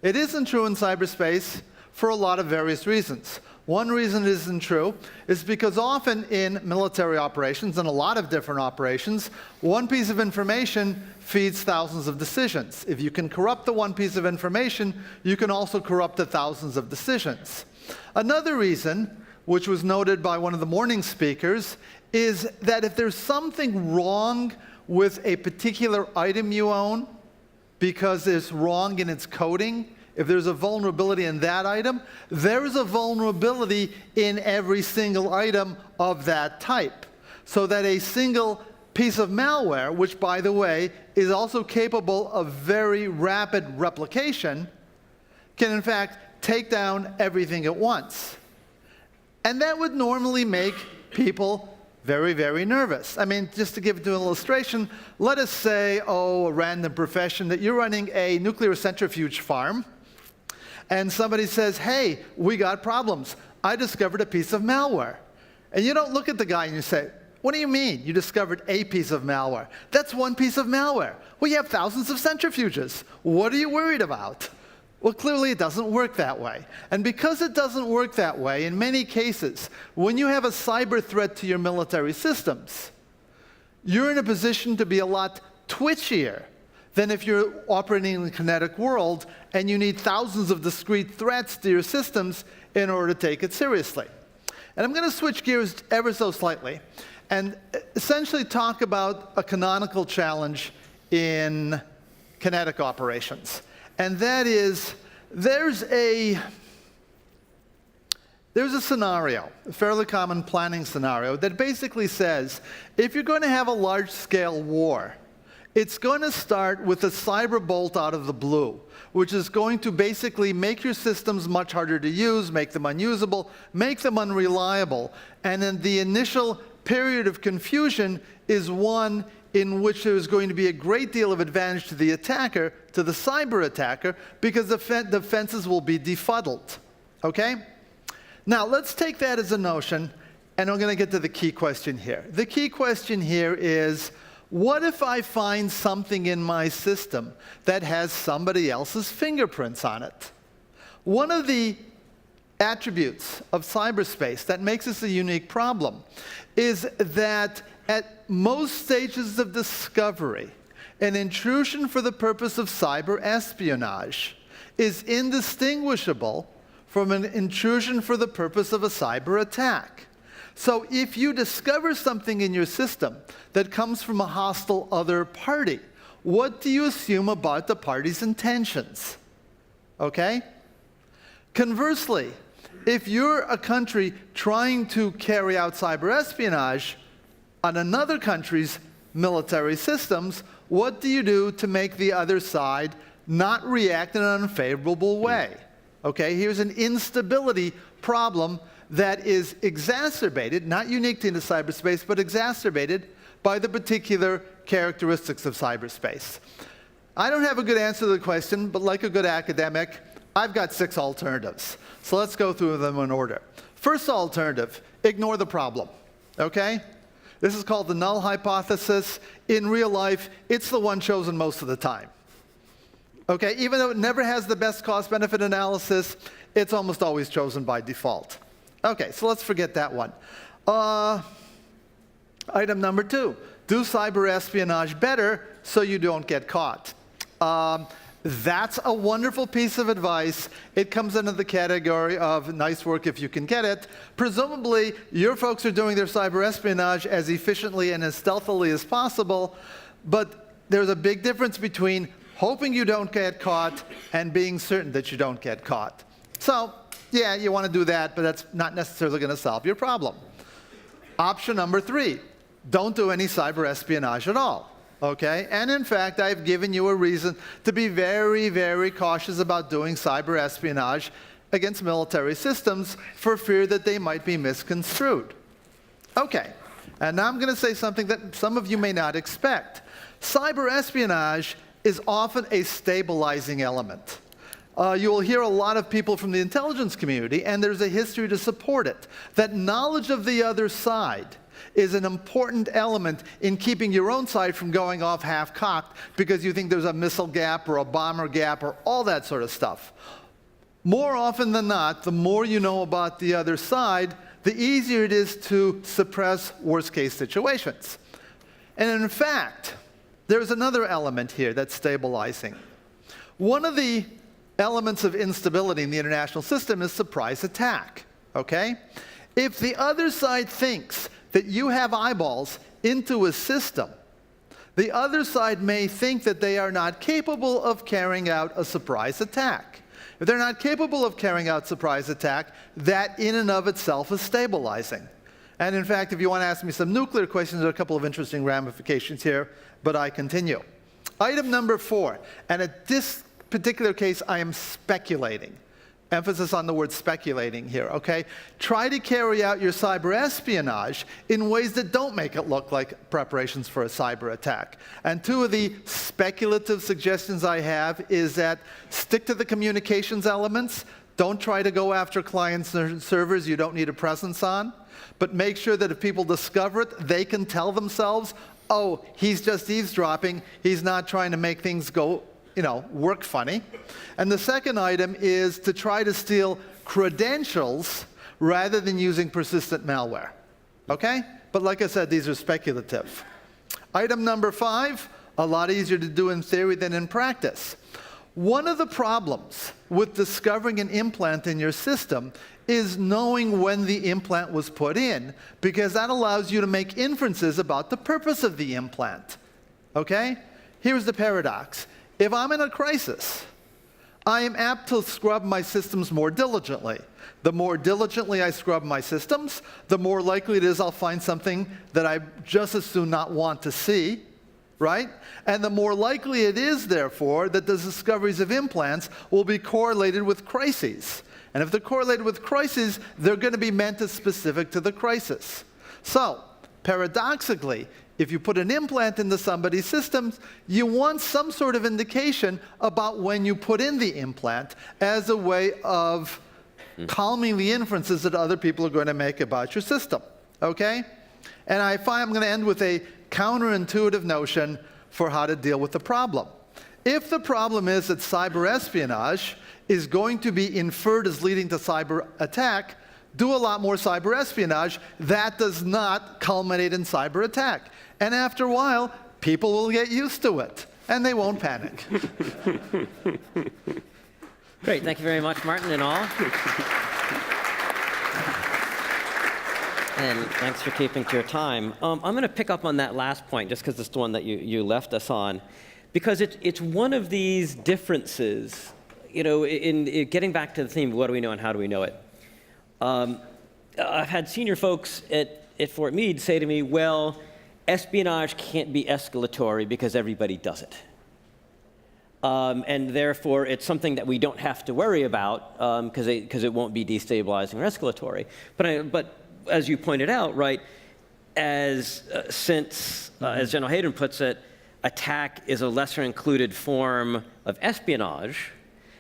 It isn't true in cyberspace for a lot of various reasons. One reason it isn't true is because often in military operations, and a lot of different operations, one piece of information feeds thousands of decisions. If you can corrupt the one piece of information, you can also corrupt the thousands of decisions. Another reason, which was noted by one of the morning speakers, is that if there's something wrong with a particular item you own, because it's wrong in its coding, if there's a vulnerability in that item, there's a vulnerability in every single item of that type. So that a single piece of malware, which, by the way, is also capable of very rapid replication, can in fact take down everything at once. And that would normally make people very, very nervous. I mean, just to give it to an illustration, let us say, a random profession, that you're running a nuclear centrifuge farm, and somebody says, hey, we got problems. I discovered a piece of malware. And you don't look at the guy and you say, what do you mean you discovered a piece of malware? That's one piece of malware. Well, you have thousands of centrifuges. What are you worried about? Well, clearly it doesn't work that way. And because it doesn't work that way, in many cases, when you have a cyber threat to your military systems, you're in a position to be a lot twitchier than if you're operating in the kinetic world and you need thousands of discrete threats to your systems in order to take it seriously. And I'm going to switch gears ever so slightly and essentially talk about a canonical challenge in kinetic operations. And that is, there's a scenario, a fairly common planning scenario, that basically says, if you're going to have a large-scale war, it's going to start with a cyber bolt out of the blue, which is going to basically make your systems much harder to use, make them unusable, make them unreliable. And then the initial period of confusion is one in which there's going to be a great deal of advantage to the attacker, to the cyber attacker, because the defenses will be befuddled. Okay? Now, let's take that as a notion, and I'm going to get to the key question here. The key question here is, what if I find something in my system that has somebody else's fingerprints on it? One of the attributes of cyberspace that makes this a unique problem is that at most stages of discovery, an intrusion for the purpose of cyber espionage is indistinguishable from an intrusion for the purpose of a cyber attack. So if you discover something in your system that comes from a hostile other party, what do you assume about the party's intentions? Okay? Conversely, if you're a country trying to carry out cyber espionage on another country's military systems, what do you do to make the other side not react in an unfavorable way? Okay, here's an instability problem that is exacerbated, not unique to cyberspace, but exacerbated by the particular characteristics of cyberspace. I don't have a good answer to the question, but like a good academic, I've got 6 alternatives. So let's go through them in order. First alternative, ignore the problem, okay? This is called the null hypothesis. In real life, it's the one chosen most of the time. Okay, even though it never has the best cost-benefit analysis, it's almost always chosen by default. Okay, so let's forget that one. Item number 2, do cyber espionage better so you don't get caught. That's a wonderful piece of advice. It comes under the category of nice work if you can get it. Presumably, your folks are doing their cyber espionage as efficiently and as stealthily as possible, but there's a big difference between hoping you don't get caught and being certain that you don't get caught. So, yeah, you want to do that, but that's not necessarily going to solve your problem. Option number 3, don't do any cyber espionage at all. Okay? And in fact, I've given you a reason to be very, very cautious about doing cyber espionage against military systems for fear that they might be misconstrued. Okay, and now I'm going to say something that some of you may not expect. Cyber espionage is often a stabilizing element. You will hear a lot of people from the intelligence community, and there's a history to support it, that knowledge of the other side is an important element in keeping your own side from going off half-cocked because you think there's a missile gap or a bomber gap or all that sort of stuff. More often than not, the more you know about the other side, the easier it is to suppress worst-case situations. And in fact, there's another element here that's stabilizing. One of the elements of instability in the international system is surprise attack, okay? If the other side thinks that you have eyeballs into a system, the other side may think that they are not capable of carrying out a surprise attack. If they're not capable of carrying out surprise attack, that in and of itself is stabilizing. And in fact, if you want to ask me some nuclear questions, there are a couple of interesting ramifications here, but I continue. Item number 4, and at this particular case, I am speculating. Emphasis on the word speculating here, okay? Try to carry out your cyber espionage in ways that don't make it look like preparations for a cyber attack. And 2 of the speculative suggestions I have is that stick to the communications elements. Don't try to go after clients and servers you don't need a presence on, but make sure that if people discover it, they can tell themselves, oh, he's just eavesdropping. He's not trying to make things go, work funny. And the second item is to try to steal credentials rather than using persistent malware. Okay? But like I said, these are speculative. Item number 5, a lot easier to do in theory than in practice. One of the problems with discovering an implant in your system is knowing when the implant was put in, because that allows you to make inferences about the purpose of the implant. Okay? Here's the paradox. If I'm in a crisis, I am apt to scrub my systems more diligently. The more diligently I scrub my systems, the more likely it is I'll find something that I just as soon not want to see, right? And the more likely it is, therefore, that the discoveries of implants will be correlated with crises. And if they're correlated with crises, they're going to be meant as specific to the crisis. So, paradoxically, if you put an implant into somebody's systems, you want some sort of indication about when you put in the implant as a way of calming the inferences that other people are going to make about your system, okay? And I find I'm going to end with a counterintuitive notion for how to deal with the problem. If the problem is that cyber espionage is going to be inferred as leading to cyber attack, do a lot more cyber espionage. That does not culminate in cyber attack. And after a while, people will get used to it, and they won't panic. Great. Thank you very much, Martin and all. And thanks for keeping to your time. I'm going to pick up on that last point, just because it's the one that you left us on, because it's one of these differences, in getting back to the theme of what do we know and how do we know it. I've had senior folks at Fort Meade say to me, well, espionage can't be escalatory because everybody does it. And therefore, it's something that we don't have to worry about because it won't be destabilizing or escalatory. But as you pointed out, right, since General Hayden puts it, attack is a lesser included form of espionage,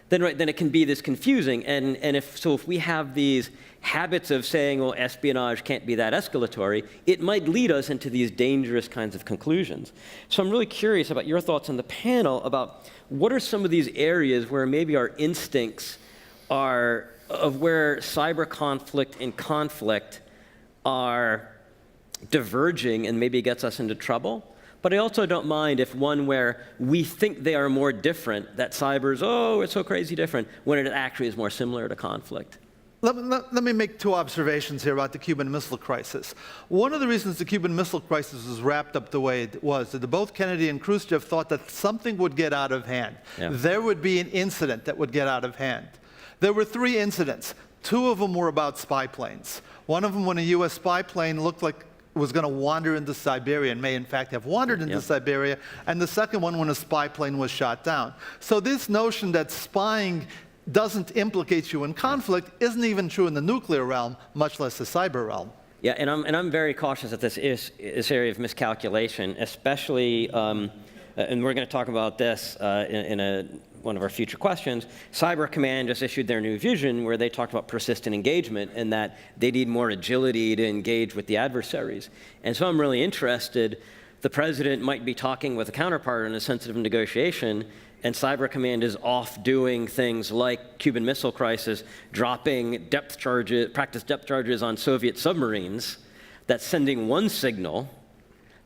then it can be this confusing. And if we have these habits of saying, well, espionage can't be that escalatory, it might lead us into these dangerous kinds of conclusions. So I'm really curious about your thoughts on the panel about what are some of these areas where maybe our instincts are of where cyber conflict and conflict are diverging and maybe gets us into trouble. But I also don't mind if one where we think they are more different, that cyber's, oh, it's so crazy different, when it actually is more similar to conflict. Let me make 2 observations here about the Cuban Missile Crisis. One of the reasons the Cuban Missile Crisis was wrapped up the way it was that both Kennedy and Khrushchev thought that something would get out of hand. Yeah. There would be an incident that would get out of hand. There were 3 incidents. 2 of them were about spy planes. One of them when a U.S. spy plane looked like it was going to wander into Siberia and may in fact have wandered into Siberia, and the second one when a spy plane was shot down. So this notion that spying doesn't implicate you in conflict isn't even true in the nuclear realm, much less the cyber realm. Yeah, and I'm very cautious that this area of miscalculation, especially, and we're going to talk about this in one of our future questions. Cyber Command just issued their new vision where they talked about persistent engagement and that they need more agility to engage with the adversaries. And so I'm really interested. The president might be talking with a counterpart in a sensitive negotiation, and Cyber Command is off doing things like Cuban Missile Crisis, dropping practice depth charges on Soviet submarines. That's sending one signal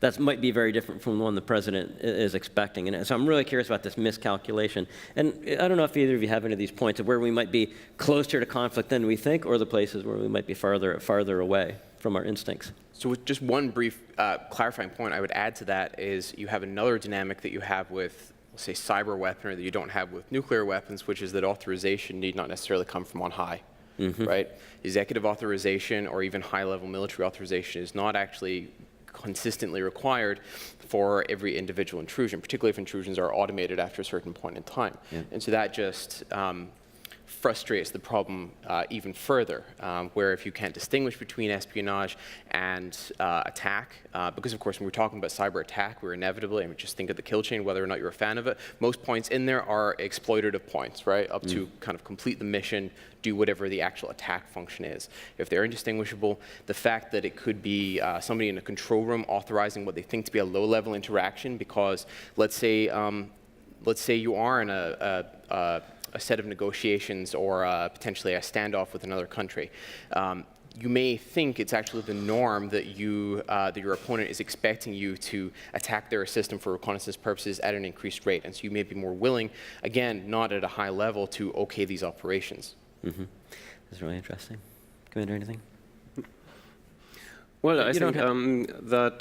that might be very different from the one the president is expecting. And so I'm really curious about this miscalculation. And I don't know if either of you have any of these points of where we might be closer to conflict than we think, or the places where we might be farther away from our instincts. So with just one brief clarifying point I would add to that is you have another dynamic that you have with say, cyber weaponry that you don't have with nuclear weapons, which is that authorization need not necessarily come from on high, right? Executive authorization or even high-level military authorization is not actually consistently required for every individual intrusion, particularly if intrusions are automated after a certain point in time. And so that just frustrates the problem even further, where if you can't distinguish between espionage and attack, because of course when we're talking about cyber attack, we're inevitably, I mean, just think of the kill chain, whether or not you're a fan of it, most points in there are exploitative points, right, up to kind of complete the mission, do whatever the actual attack function is. If they're indistinguishable, the fact that it could be somebody in a control room authorizing what they think to be a low-level interaction, because let's say you are in a set of negotiations or potentially a standoff with another country. You may think it's actually the norm that your opponent is expecting you to attack their system for reconnaissance purposes at an increased rate, and so you may be more willing, again, not at a high level, to okay these operations. That's really interesting. Commander, anything? Well, I think that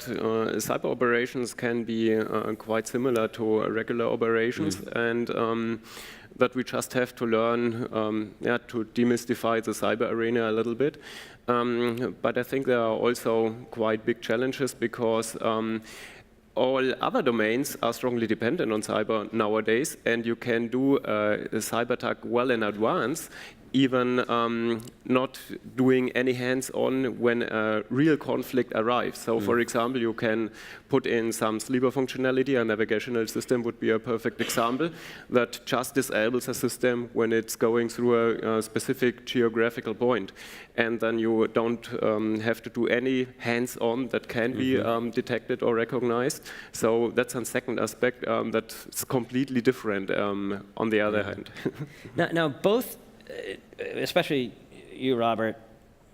cyber operations can be quite similar to regular operations, and that we just have to learn to demystify the cyber arena a little bit. But I think there are also quite big challenges, because all other domains are strongly dependent on cyber nowadays, and you can do a cyber attack well in advance, even not doing any hands-on when a real conflict arrives. So for example, you can put in some sleeper functionality. A navigational system would be a perfect example that just disables a system when it's going through a specific geographical point. And then you don't have to do any hands-on that can be detected or recognized. So that's a second aspect that's completely different on the other hand. Now both, especially you, Robert,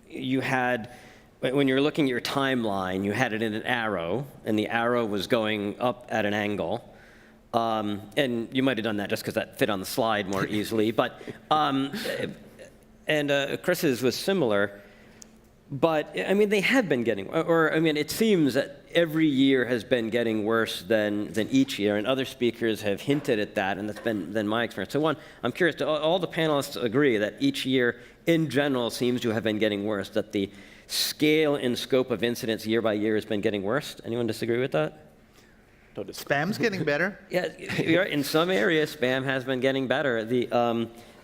you had, when you're looking at your timeline, you had it in an arrow, and the arrow was going up at an angle. And you might have done that just because that fit on the slide more easily. But, Chris's was similar. But, I mean, they have been getting, or I mean, it seems that every year has been getting worse than each year, and other speakers have hinted at that, and that's been my experience. So one, I'm curious, do all the panelists agree that each year, in general, seems to have been getting worse, that the scale and scope of incidents year by year has been getting worse? Anyone disagree with that? Spam's getting better. Yeah, in some areas, spam has been getting better.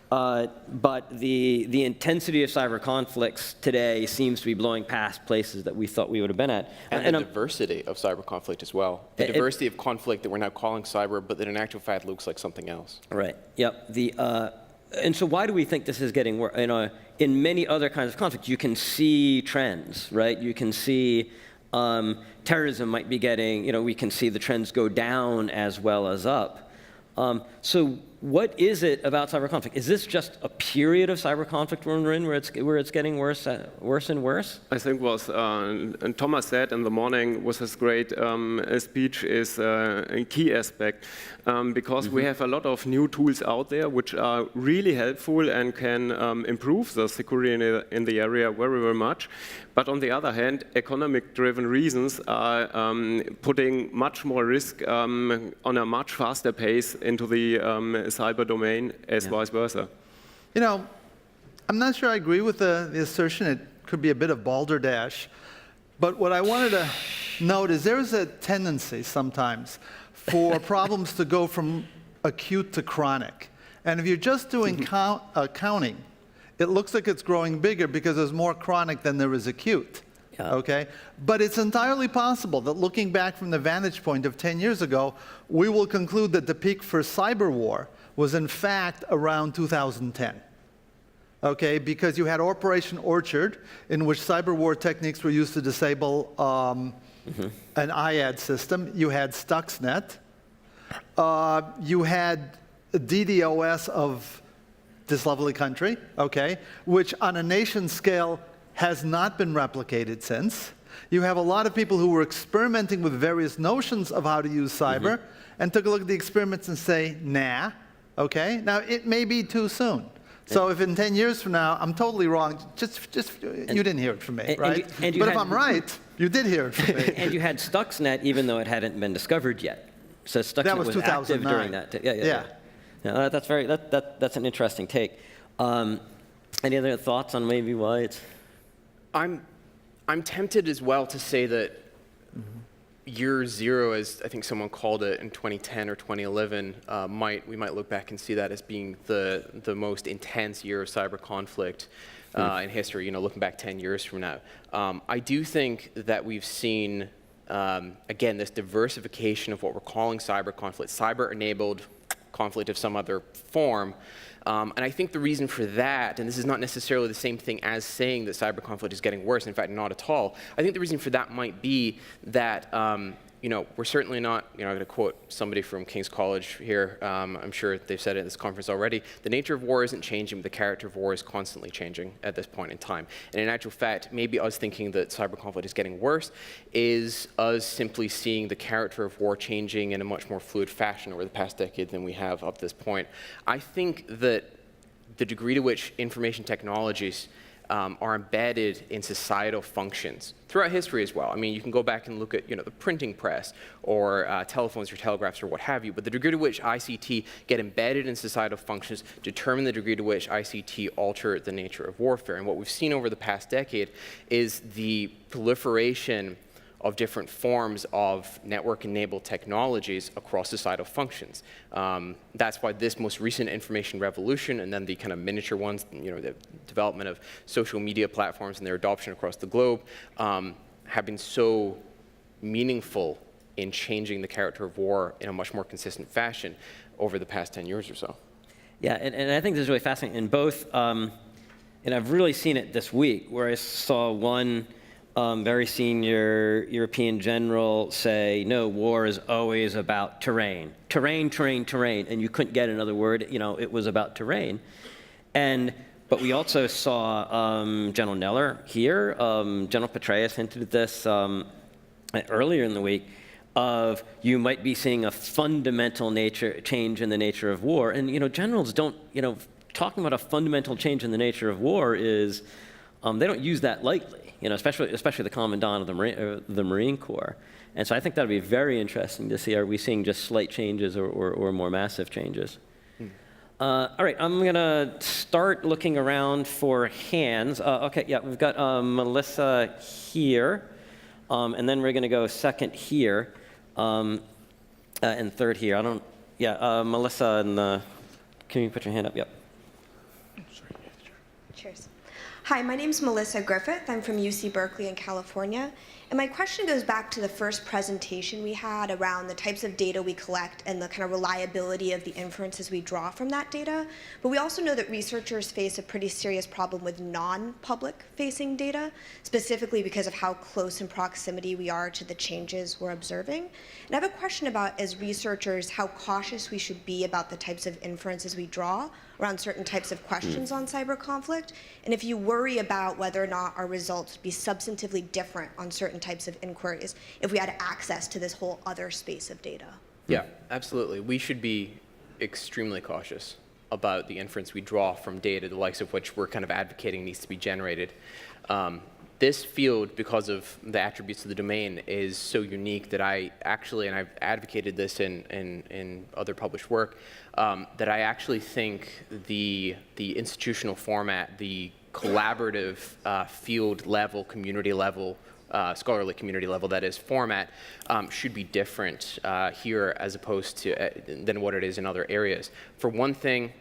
But the intensity of cyber conflicts today seems to be blowing past places that we thought we would have been at. And the diversity of cyber conflict as well. The diversity of conflict that we're now calling cyber, but that in actual fact looks like something else. Right, yep. And so why do we think this is getting worse? In many other kinds of conflict, you can see trends, right? You can see terrorism might be getting, we can see the trends go down as well as up. So what is it about cyber conflict? Is this just a period of cyber conflict we're in where it's getting worse and worse? I think what Thomas said in the morning with his great speech is a key aspect, because we have a lot of new tools out there which are really helpful and can improve the security in the area very, very much. But on the other hand, economic-driven reasons are putting much more risk on a much faster pace into the cyber domain as vice versa. I'm not sure I agree with the assertion. It could be a bit of balderdash. But what I wanted to note is there's a tendency sometimes for problems to go from acute to chronic. And if you're just doing counting, it looks like it's growing bigger because there's more chronic than there is acute. Okay? But it's entirely possible that looking back from the vantage point of 10 years ago, we will conclude that the peak for cyber war was in fact around 2010. Okay? Because you had Operation Orchard, in which cyber war techniques were used to disable an IAD system. You had Stuxnet. You had DDoS of this lovely country, okay, which on a nation scale has not been replicated since. You have a lot of people who were experimenting with various notions of how to use cyber and took a look at the experiments and say, nah, okay? Now, it may be too soon. So if in 10 years from now I'm totally wrong, just you didn't hear it from me, right? But if I'm right, you did hear it from me. And you had Stuxnet even though it hadn't been discovered yet. So Stuxnet That was active 2009. during that. Yeah. No, that's an interesting take. Any other thoughts on maybe why it's? I'm tempted as well to say that year zero, as I think someone called it in 2010 or 2011, we might look back and see that as being the most intense year of cyber conflict in history. Looking back 10 years from now, I do think that we've seen again this diversification of what we're calling cyber conflict, cyber-enabled conflict of some other form. And I think the reason for that, and this is not necessarily the same thing as saying that cyber conflict is getting worse, in fact, not at all. I think the reason for that might be that we're certainly not, I'm going to quote somebody from King's College here, I'm sure they've said it at this conference already, the nature of war isn't changing, but the character of war is constantly changing at this point in time. And in actual fact, maybe us thinking that cyber conflict is getting worse is us simply seeing the character of war changing in a much more fluid fashion over the past decade than we have up to this point. I think that the degree to which information technologies are embedded in societal functions throughout history as well. I mean, you can go back and look at the printing press or telephones or telegraphs or what have you, but the degree to which ICT get embedded in societal functions determine the degree to which ICT alter the nature of warfare. And what we've seen over the past decade is the proliferation of different forms of network-enabled technologies across societal functions. That's why this most recent information revolution and then the kind of miniature ones, the development of social media platforms and their adoption across the globe have been so meaningful in changing the character of war in a much more consistent fashion over the past 10 years or so. Yeah, and I think this is really fascinating. In both, and I've really seen it this week, where I saw one very senior European general say, no, war is always about terrain. Terrain, terrain, terrain. And you couldn't get another word. It was about terrain. But we also saw General Neller here. General Petraeus hinted at this earlier in the week, of you might be seeing a fundamental change in the nature of war. And generals don't, talking about a fundamental change in the nature of war is, they don't use that lightly. Especially the Commandant of the Marine Corps. And so I think that would be very interesting to see, are we seeing just slight changes or more massive changes? All right, I'm going to start looking around for hands. Okay, yeah, we've got Melissa here, and then we're going to go second here, and third here. Melissa, can you put your hand up? Yep. Cheers. Hi, my name is Melissa Griffith. I'm from UC Berkeley in California. And my question goes back to the first presentation we had around the types of data we collect and the kind of reliability of the inferences we draw from that data. But we also know that researchers face a pretty serious problem with non-public facing data, specifically because of how close in proximity we are to the changes we're observing. And I have a question about, as researchers, how cautious we should be about the types of inferences we draw around certain types of questions on cyber conflict, and if you worry about whether or not our results would be substantively different on certain types of inquiries if we had access to this whole other space of data. Yeah, absolutely. We should be extremely cautious about the inference we draw from data, the likes of which we're kind of advocating needs to be generated. This field, because of the attributes of the domain, is so unique that I actually, and I've advocated this in other published work, that I actually think the institutional format, the collaborative field level, community level, scholarly community level, that is, format, should be different here as opposed to than what it is in other areas. For one thing,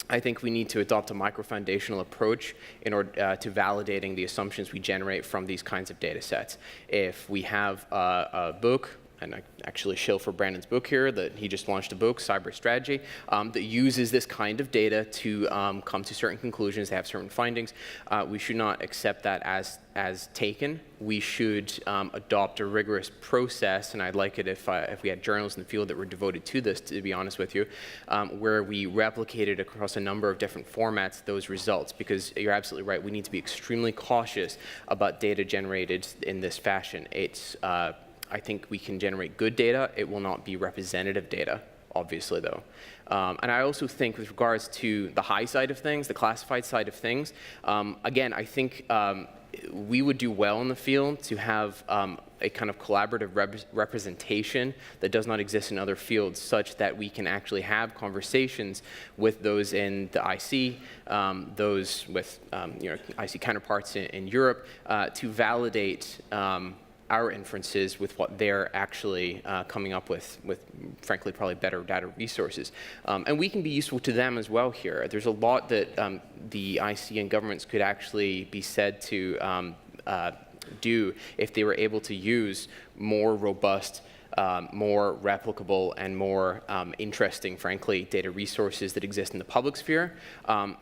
I think we need to adopt a micro-foundational approach in order to validating the assumptions we generate from these kinds of data sets. If we have a book, and I actually shill for Brandon's book here, that he just launched a book, Cyber Strategy, that uses this kind of data to come to certain conclusions, they have certain findings. We should not accept that as taken. We should adopt a rigorous process, and I'd like it if we had journals in the field that were devoted to this, to be honest with you, where we replicated across a number of different formats those results, because you're absolutely right, we need to be extremely cautious about data generated in this fashion. It's I think we can generate good data. It will not be representative data, obviously, though. And I also think with regards to the high side of things, the classified side of things, again, I think we would do well in the field to have a kind of collaborative representation that does not exist in other fields, such that we can actually have conversations with those in the IC, those with IC counterparts in Europe, to validate our inferences with what they're actually coming up with, frankly, probably better data resources. And we can be useful to them as well here. There's a lot that the IC and governments could actually be said to do if they were able to use more robust, more replicable, and more interesting, frankly, data resources that exist in the public sphere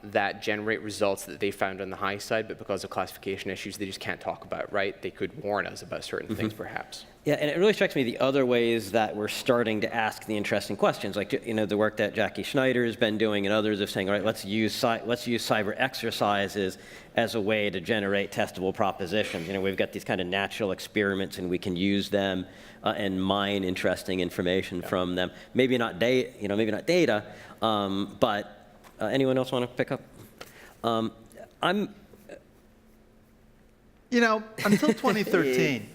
that generate results that they found on the high side, but because of classification issues, they just can't talk about, right? They could warn us about certain things, perhaps. Yeah, and it really strikes me the other ways that we're starting to ask the interesting questions, like the work that Jackie Schneider has been doing, and others are saying, all right, let's use cyber exercises as a way to generate testable propositions. We've got these kind of natural experiments, and we can use them and mine interesting information from them. Maybe not data, but anyone else want to pick up? Until 2013.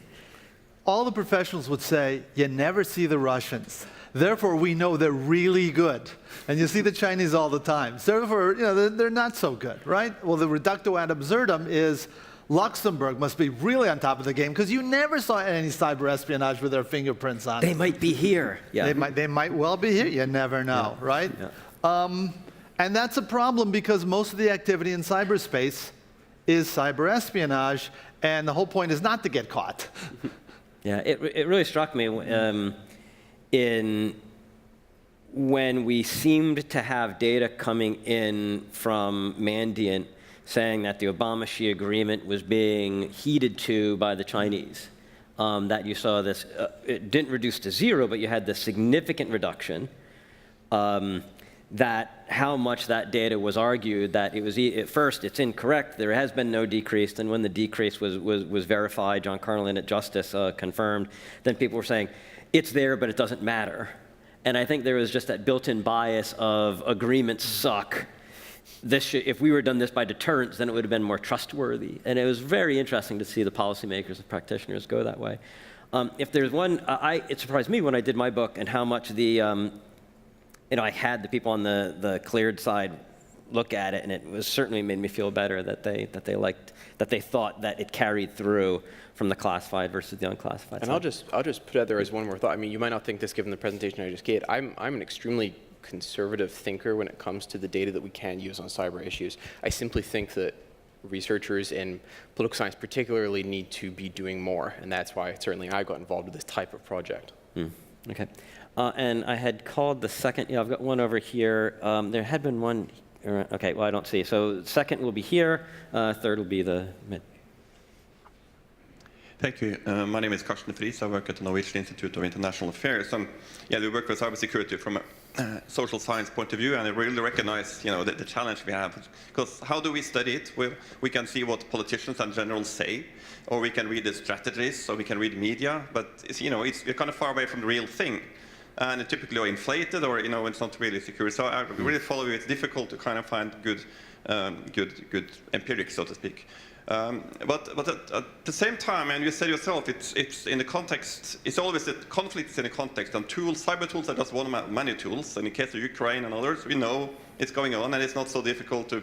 All the professionals would say, you never see the Russians. Therefore, we know they're really good. And you see the Chinese all the time. So therefore, they're not so good, right? Well, the reductio ad absurdum is Luxembourg must be really on top of the game because you never saw any cyber espionage with their fingerprints on it. They might be here. Yeah. They might well be here. You never know, right? Yeah. And that's a problem because most of the activity in cyberspace is cyber espionage, and the whole point is not to get caught. Yeah, it really struck me when we seemed to have data coming in from Mandiant saying that the Obama-Xi agreement was being heeded to by the Chinese. That you saw this, it didn't reduce to zero, but you had this significant reduction. That how much that data was argued that it was, at first, it's incorrect, there has been no decrease, and when the decrease was verified, John Carlin at Justice confirmed, then people were saying, it's there, but it doesn't matter. And I think there was just that built-in bias of agreements suck. If we were done this by deterrence, then it would have been more trustworthy. And it was very interesting to see the policymakers and practitioners go that way. If there's one, it surprised me when I did my book and how much I had the people on the cleared side look at it, and it was certainly made me feel better that they thought that it carried through from the classified versus the unclassified. And side. I'll just put out there as one more thought. I mean, you might not think this given the presentation I just gave. I'm an extremely conservative thinker when it comes to the data that we can use on cyber issues. I simply think that researchers in political science particularly need to be doing more, and that's why certainly I got involved with this type of project. Okay. And I had called the second, I've got one over here. There had been one, okay, well, I don't see. So second will be here, third will be the mid. Thank you. My name is Karsten Friis. I work at the Norwegian Institute of International Affairs. We work with cybersecurity from a social science point of view, and I really recognize, the challenge we have. Because how do we study it? We can see what politicians and generals say, or we can read the strategies, or we can read media, but we're kind of far away from the real thing. And it typically are inflated, or it's not really secure. So I really follow you. It's difficult to kind of find good empirics, so to speak. But at the same time, and you said yourself, it's in the context. It's always that conflict is in a context, and cyber tools are just one of many tools. And in case of Ukraine and others, we know it's going on, and it's not so difficult to.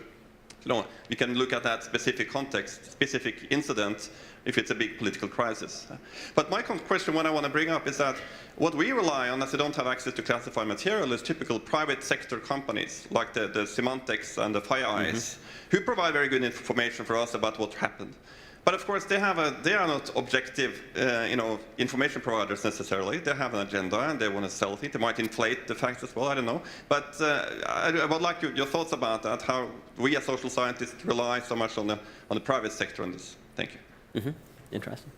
We can look at that specific context, specific incident, if it's a big political crisis. But my question, what I want to bring up, is that what we rely on, as we don't have access to classified material, is typical private sector companies, like the Symantec's and the FireEyes, who provide very good information for us about what happened. But of course, they are not objective, information providers necessarily. They have an agenda and they want to sell things. They might inflate the facts as well. I don't know. But I would like your thoughts about that. How we as social scientists rely so much on the private sector on this. Thank you. Interesting.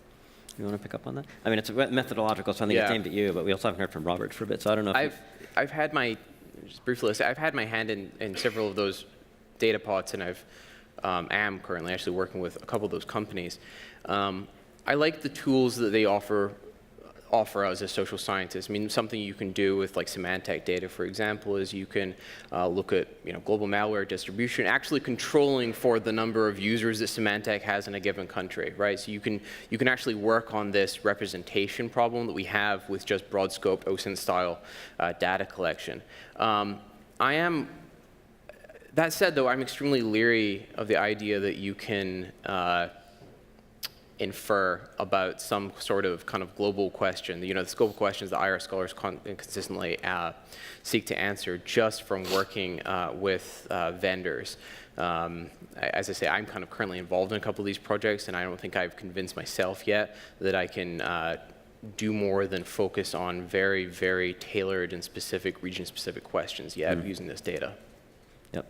You want to pick up on that? I mean, it's methodological, so I think it's aimed at you. But we also haven't heard from Robert for a bit, so I don't know. I've had my just briefly. I've had my hand in several of those data pots, and am currently actually working with a couple of those companies. I like the tools that they offer offer us as social scientists. I mean, something you can do with like Symantec data, for example, is you can look at global malware distribution, actually controlling for the number of users that Symantec has in a given country, right? So you can actually work on this representation problem that we have with just broad scope OSINT style data collection. That said, though, I'm extremely leery of the idea that you can infer about some sort of kind of global question, the scope of questions that IR scholars consistently seek to answer just from working with vendors. As I say, I'm kind of currently involved in a couple of these projects, and I don't think I've convinced myself yet that I can do more than focus on very, very tailored and specific, region-specific questions yet using this data. Yep.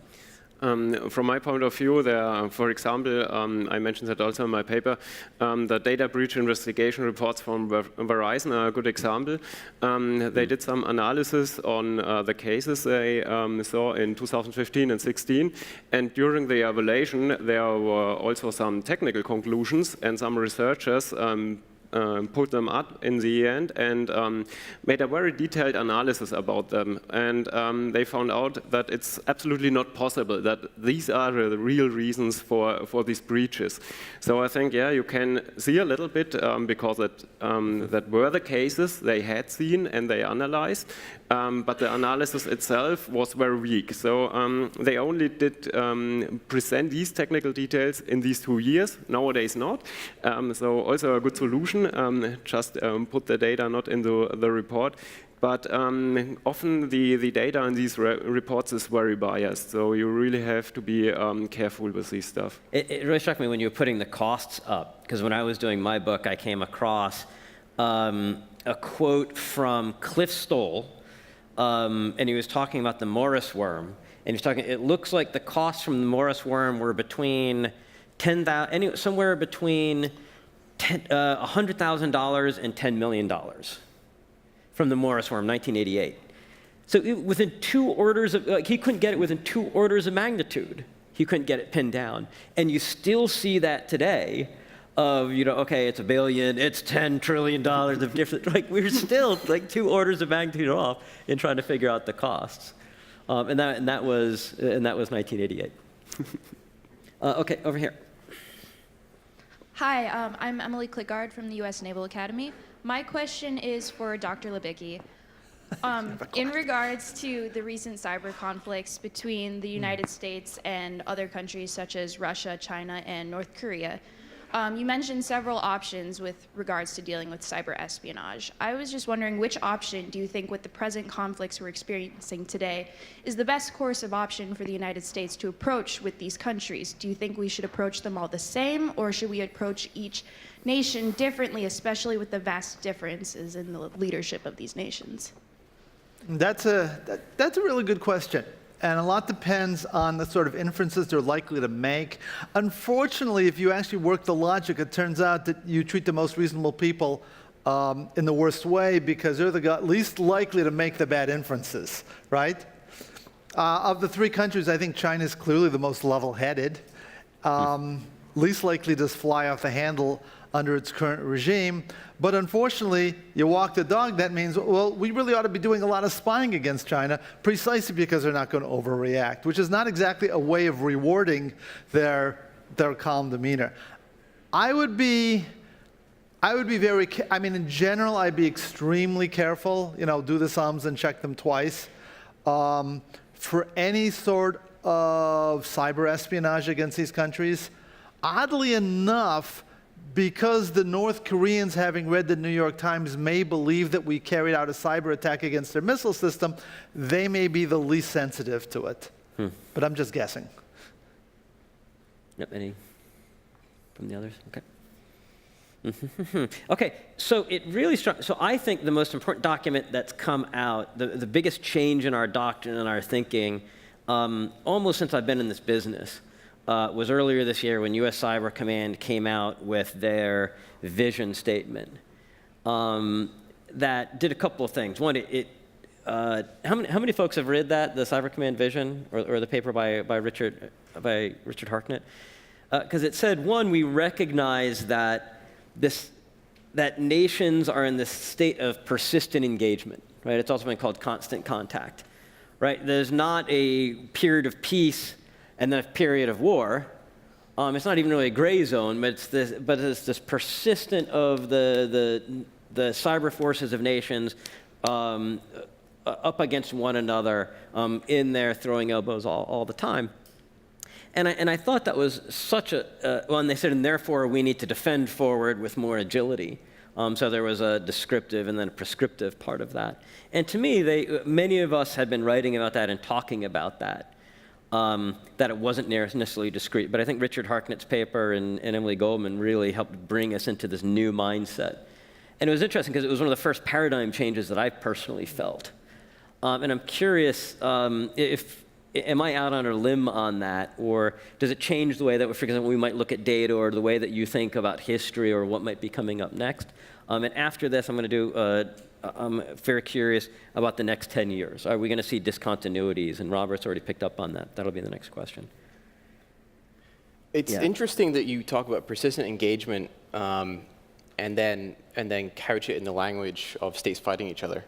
From my point of view, there are, for example, I mentioned that also in my paper, the data breach investigation reports from Verizon are a good example. They did some analysis on the cases they saw in 2015 and 16, and during the evaluation, there were also some technical conclusions, and some researchers put them up in the end and made a very detailed analysis about them. And they found out that it's absolutely not possible that these are the real reasons for these breaches. So I think, yeah, you can see a little bit because that were the cases they had seen and they analyzed, but the analysis itself was very weak. So they only did present these technical details in these 2 years, nowadays not. So also a good solution. Just put the data not into the report. But often the data in these reports is very biased, so you really have to be careful with this stuff. It really struck me when you were putting the costs up, because when I was doing my book, I came across a quote from Cliff Stoll, and he was talking about the Morris worm, and he was talking, it looks like the costs from the Morris worm were between somewhere between $100,000 and $10 million from the Morris worm, 1988. So within 2 orders of, he couldn't get it within 2 orders of magnitude. He couldn't get it pinned down. And you still see that today of, okay, it's $1 billion, it's $10 trillion of different, like we're still like 2 orders of magnitude off in trying to figure out the costs. And that was 1988. Okay, over here. Hi, I'm Emily Klickard from the U.S. Naval Academy. My question is for Dr. Libicki. In regards to the recent cyber conflicts between the United States and other countries such as Russia, China, and North Korea, you mentioned several options with regards to dealing with cyber espionage. I was just wondering, which option do you think, with the present conflicts we're experiencing today, is the best course of option for the United States to approach with these countries? Do you think we should approach them all the same, or should we approach each nation differently, especially with the vast differences in the leadership of these nations? That's a really good question. And a lot depends on the sort of inferences they're likely to make. Unfortunately, if you actually work the logic, it turns out that you treat the most reasonable people in the worst way, because they're the least likely to make the bad inferences, right? Of the 3 countries, I think China is clearly the most level-headed, least likely to fly off the handle under its current regime. But unfortunately, you walk the dog, that means, well, we really ought to be doing a lot of spying against China precisely because they're not going to overreact, which is not exactly a way of rewarding their calm demeanor. I would be very, in general, I'd be extremely careful, do the sums and check them twice. For any sort of cyber espionage against these countries, oddly enough, because the North Koreans, having read the New York Times, may believe that we carried out a cyber attack against their missile system, they may be the least sensitive to it. But I'm just guessing. Yep, any from the others? Okay. Okay, so it really struck, so I think the most important document that's come out, the biggest change in our doctrine and our thinking, almost since I've been in this business, was earlier this year when U.S. Cyber Command came out with their vision statement that did a couple of things. One, how many folks have read that, the Cyber Command vision, or the paper by Richard Hartnett? Because it said, one, we recognize that that nations are in this state of persistent engagement, right? It's also been called constant contact, right? There's not a period of peace and then a period of war. It's not even really a gray zone, but it's this persistent of the cyber forces of nations up against one another, in there throwing elbows all the time. And I thought that was such well, and they said, and therefore we need to defend forward with more agility. So there was a descriptive and then a prescriptive part of that. And to me, many of us had been writing about that and talking about that, that it wasn't necessarily discrete. But I think Richard Harknett's paper and Emily Goldman really helped bring us into this new mindset. And it was interesting because it was one of the first paradigm changes that I personally felt. And I'm curious am I out on a limb on that, or does it change the way that, for example, we might look at data, or the way that you think about history, or what might be coming up next? And after this, I'm going to do, I'm very curious about the next 10 years. Are we going to see discontinuities? And Robert's already picked up on that. That'll be the next question. It's interesting that you talk about persistent engagement and then couch it in the language of states fighting each other.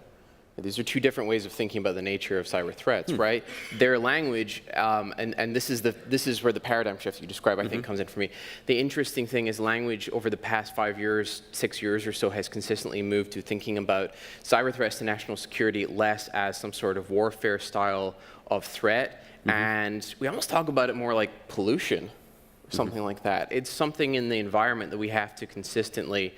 These are two different ways of thinking about the nature of cyber threats, right? Their language, and this is where the paradigm shift you describe, I think, comes in for me. The interesting thing is language over the past 5 years, 6 years or so, has consistently moved to thinking about cyber threats to national security less as some sort of warfare style of threat, and we almost talk about it more like pollution, something like that. It's something in the environment that we have to consistently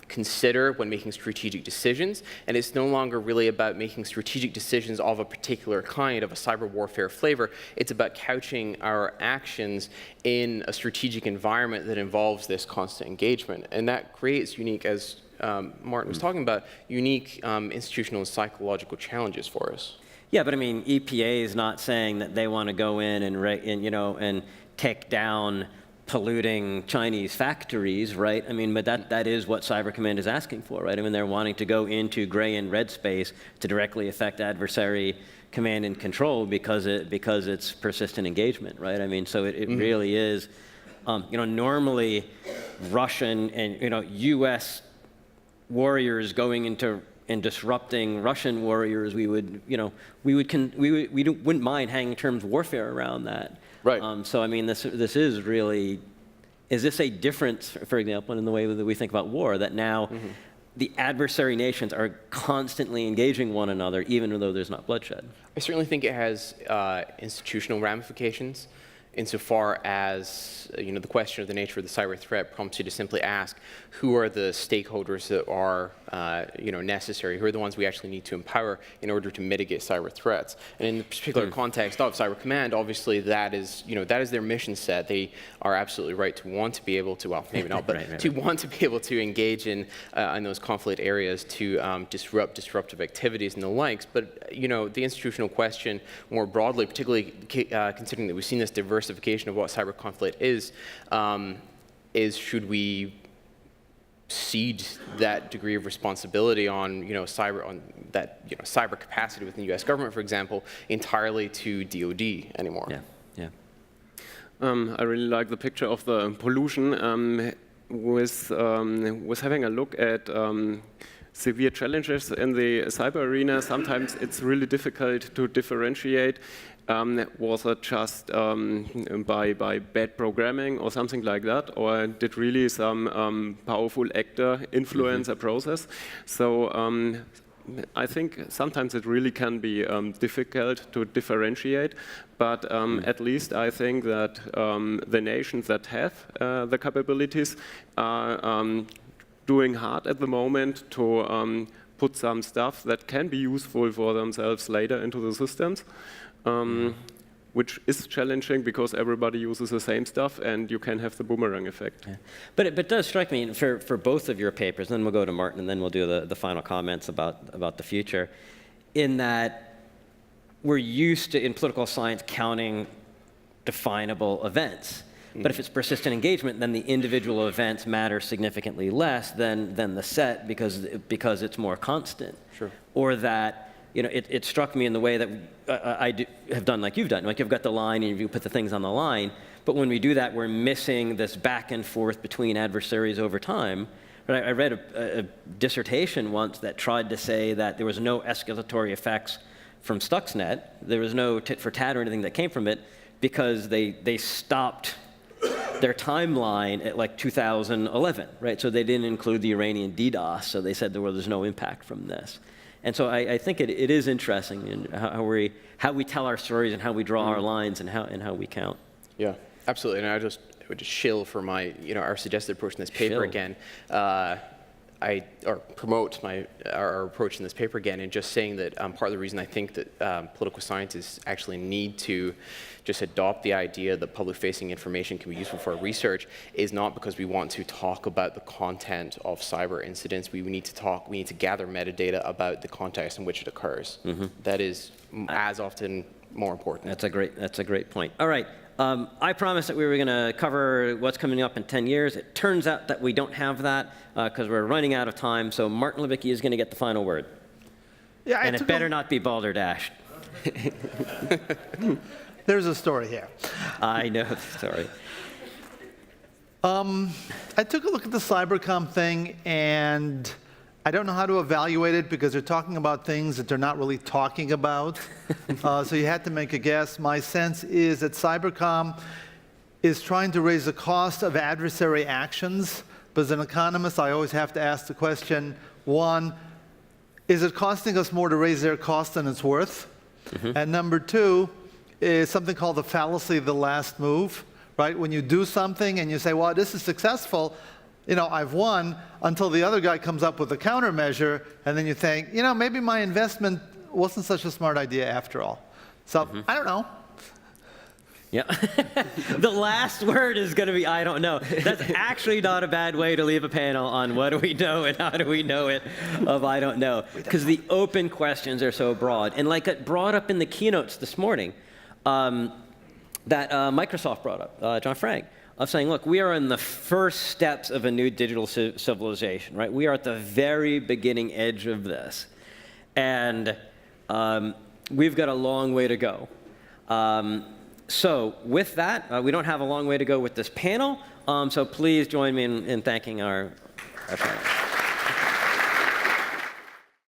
consider when making strategic decisions, and it's no longer really about making strategic decisions of a particular kind, of a cyber warfare flavor. It's about couching our actions in a strategic environment that involves this constant engagement, and that creates unique, as Martin was talking about, unique institutional and psychological challenges for us. Yeah, but I mean, EPA is not saying that they want to go in and take down polluting Chinese factories, right? I mean, but that is what Cyber Command is asking for, right? I mean, they're wanting to go into gray and red space to directly affect adversary command and control because it's persistent engagement, right? I mean, so it really is, normally Russian and, U.S. warriors going into and disrupting Russian warriors, we wouldn't mind hanging terms warfare around that. Right. So I mean, this is really, is this a difference, for example, in the way that we think about war, that now the adversary nations are constantly engaging one another, even though there's not bloodshed? I certainly think it has institutional ramifications, insofar as the question of the nature of the cyber threat prompts you to simply ask, who are the stakeholders that are necessary? Who are the ones we actually need to empower in order to mitigate cyber threats? And in the particular context of Cyber Command, obviously that is their mission set. They are absolutely right to want to be able to, well, maybe not, but to want to be able to engage in those conflict areas to disrupt disruptive activities and the likes. But the institutional question more broadly, particularly considering that we've seen this diversification of what cyber conflict is should we cede that degree of responsibility on cyber capacity within the U.S. government, for example, entirely to DoD anymore? Yeah. I really like the picture of the pollution. With having a look at severe challenges in the cyber arena, sometimes it's really difficult to differentiate. Was it just by bad programming or something like that, or did really some powerful actor influence a process? So I think sometimes it really can be difficult to differentiate, but at least I think that the nations that have the capabilities are doing hard at the moment to put some stuff that can be useful for themselves later into the systems. Which is challenging because everybody uses the same stuff and you can have the boomerang effect. Yeah. But it does strike me for both of your papers, and then we'll go to Martin and then we'll do the final comments about the future, in that we're used to, in political science, counting definable events. But if it's persistent engagement, then the individual events matter significantly less than the set because it's more constant. Sure. Or that, it struck me in the way that I have done like you've done. Like you've got the line and you put the things on the line, but when we do that, we're missing this back and forth between adversaries over time, But I read a dissertation once that tried to say that there was no escalatory effects from Stuxnet. There was no tit for tat or anything that came from it because they stopped their timeline at like 2011, right? So they didn't include the Iranian DDoS, so they said there's no impact from this. And so I think it is interesting in how we tell our stories and how we draw our lines and how we count. Yeah, absolutely. And I would just shill for my, our suggested approach in this paper again. Or promote our approach in this paper again, and just saying that part of the reason I think that political scientists actually need to just adopt the idea that public-facing information can be useful for our research is not because we want to talk about the content of cyber incidents. We need to gather metadata about the context in which it occurs. That is as often more important. That's a great point. All right. I promised that we were going to cover what's coming up in 10 years. It turns out that we don't have that because we're running out of time. So Martin Levicki is going to get the final word. Yeah, and it better not be balderdashed. There's a story here. I know the story. I took a look at the CyberCom thing, and I don't know how to evaluate it because they're talking about things that they're not really talking about. So you had to make a guess. My sense is that CyberCom is trying to raise the cost of adversary actions. But as an economist, I always have to ask the question, one, is it costing us more to raise their cost than it's worth? And number two is something called the fallacy of the last move, right? When you do something and you say, well, this is successful, I've won, until the other guy comes up with a countermeasure, and then you think, maybe my investment wasn't such a smart idea after all. So, I don't know. Yeah. The last word is going to be, I don't know. That's actually not a bad way to leave a panel on what do we know and how do we know it of I don't know. Because the open questions are so broad. And like it brought up in the keynotes this morning, that Microsoft brought up, John Frank, of saying, look, we are in the first steps of a new digital civilization, right? We are at the very beginning edge of this. And we've got a long way to go. So with that, we don't have a long way to go with this panel. So please join me in thanking our panel.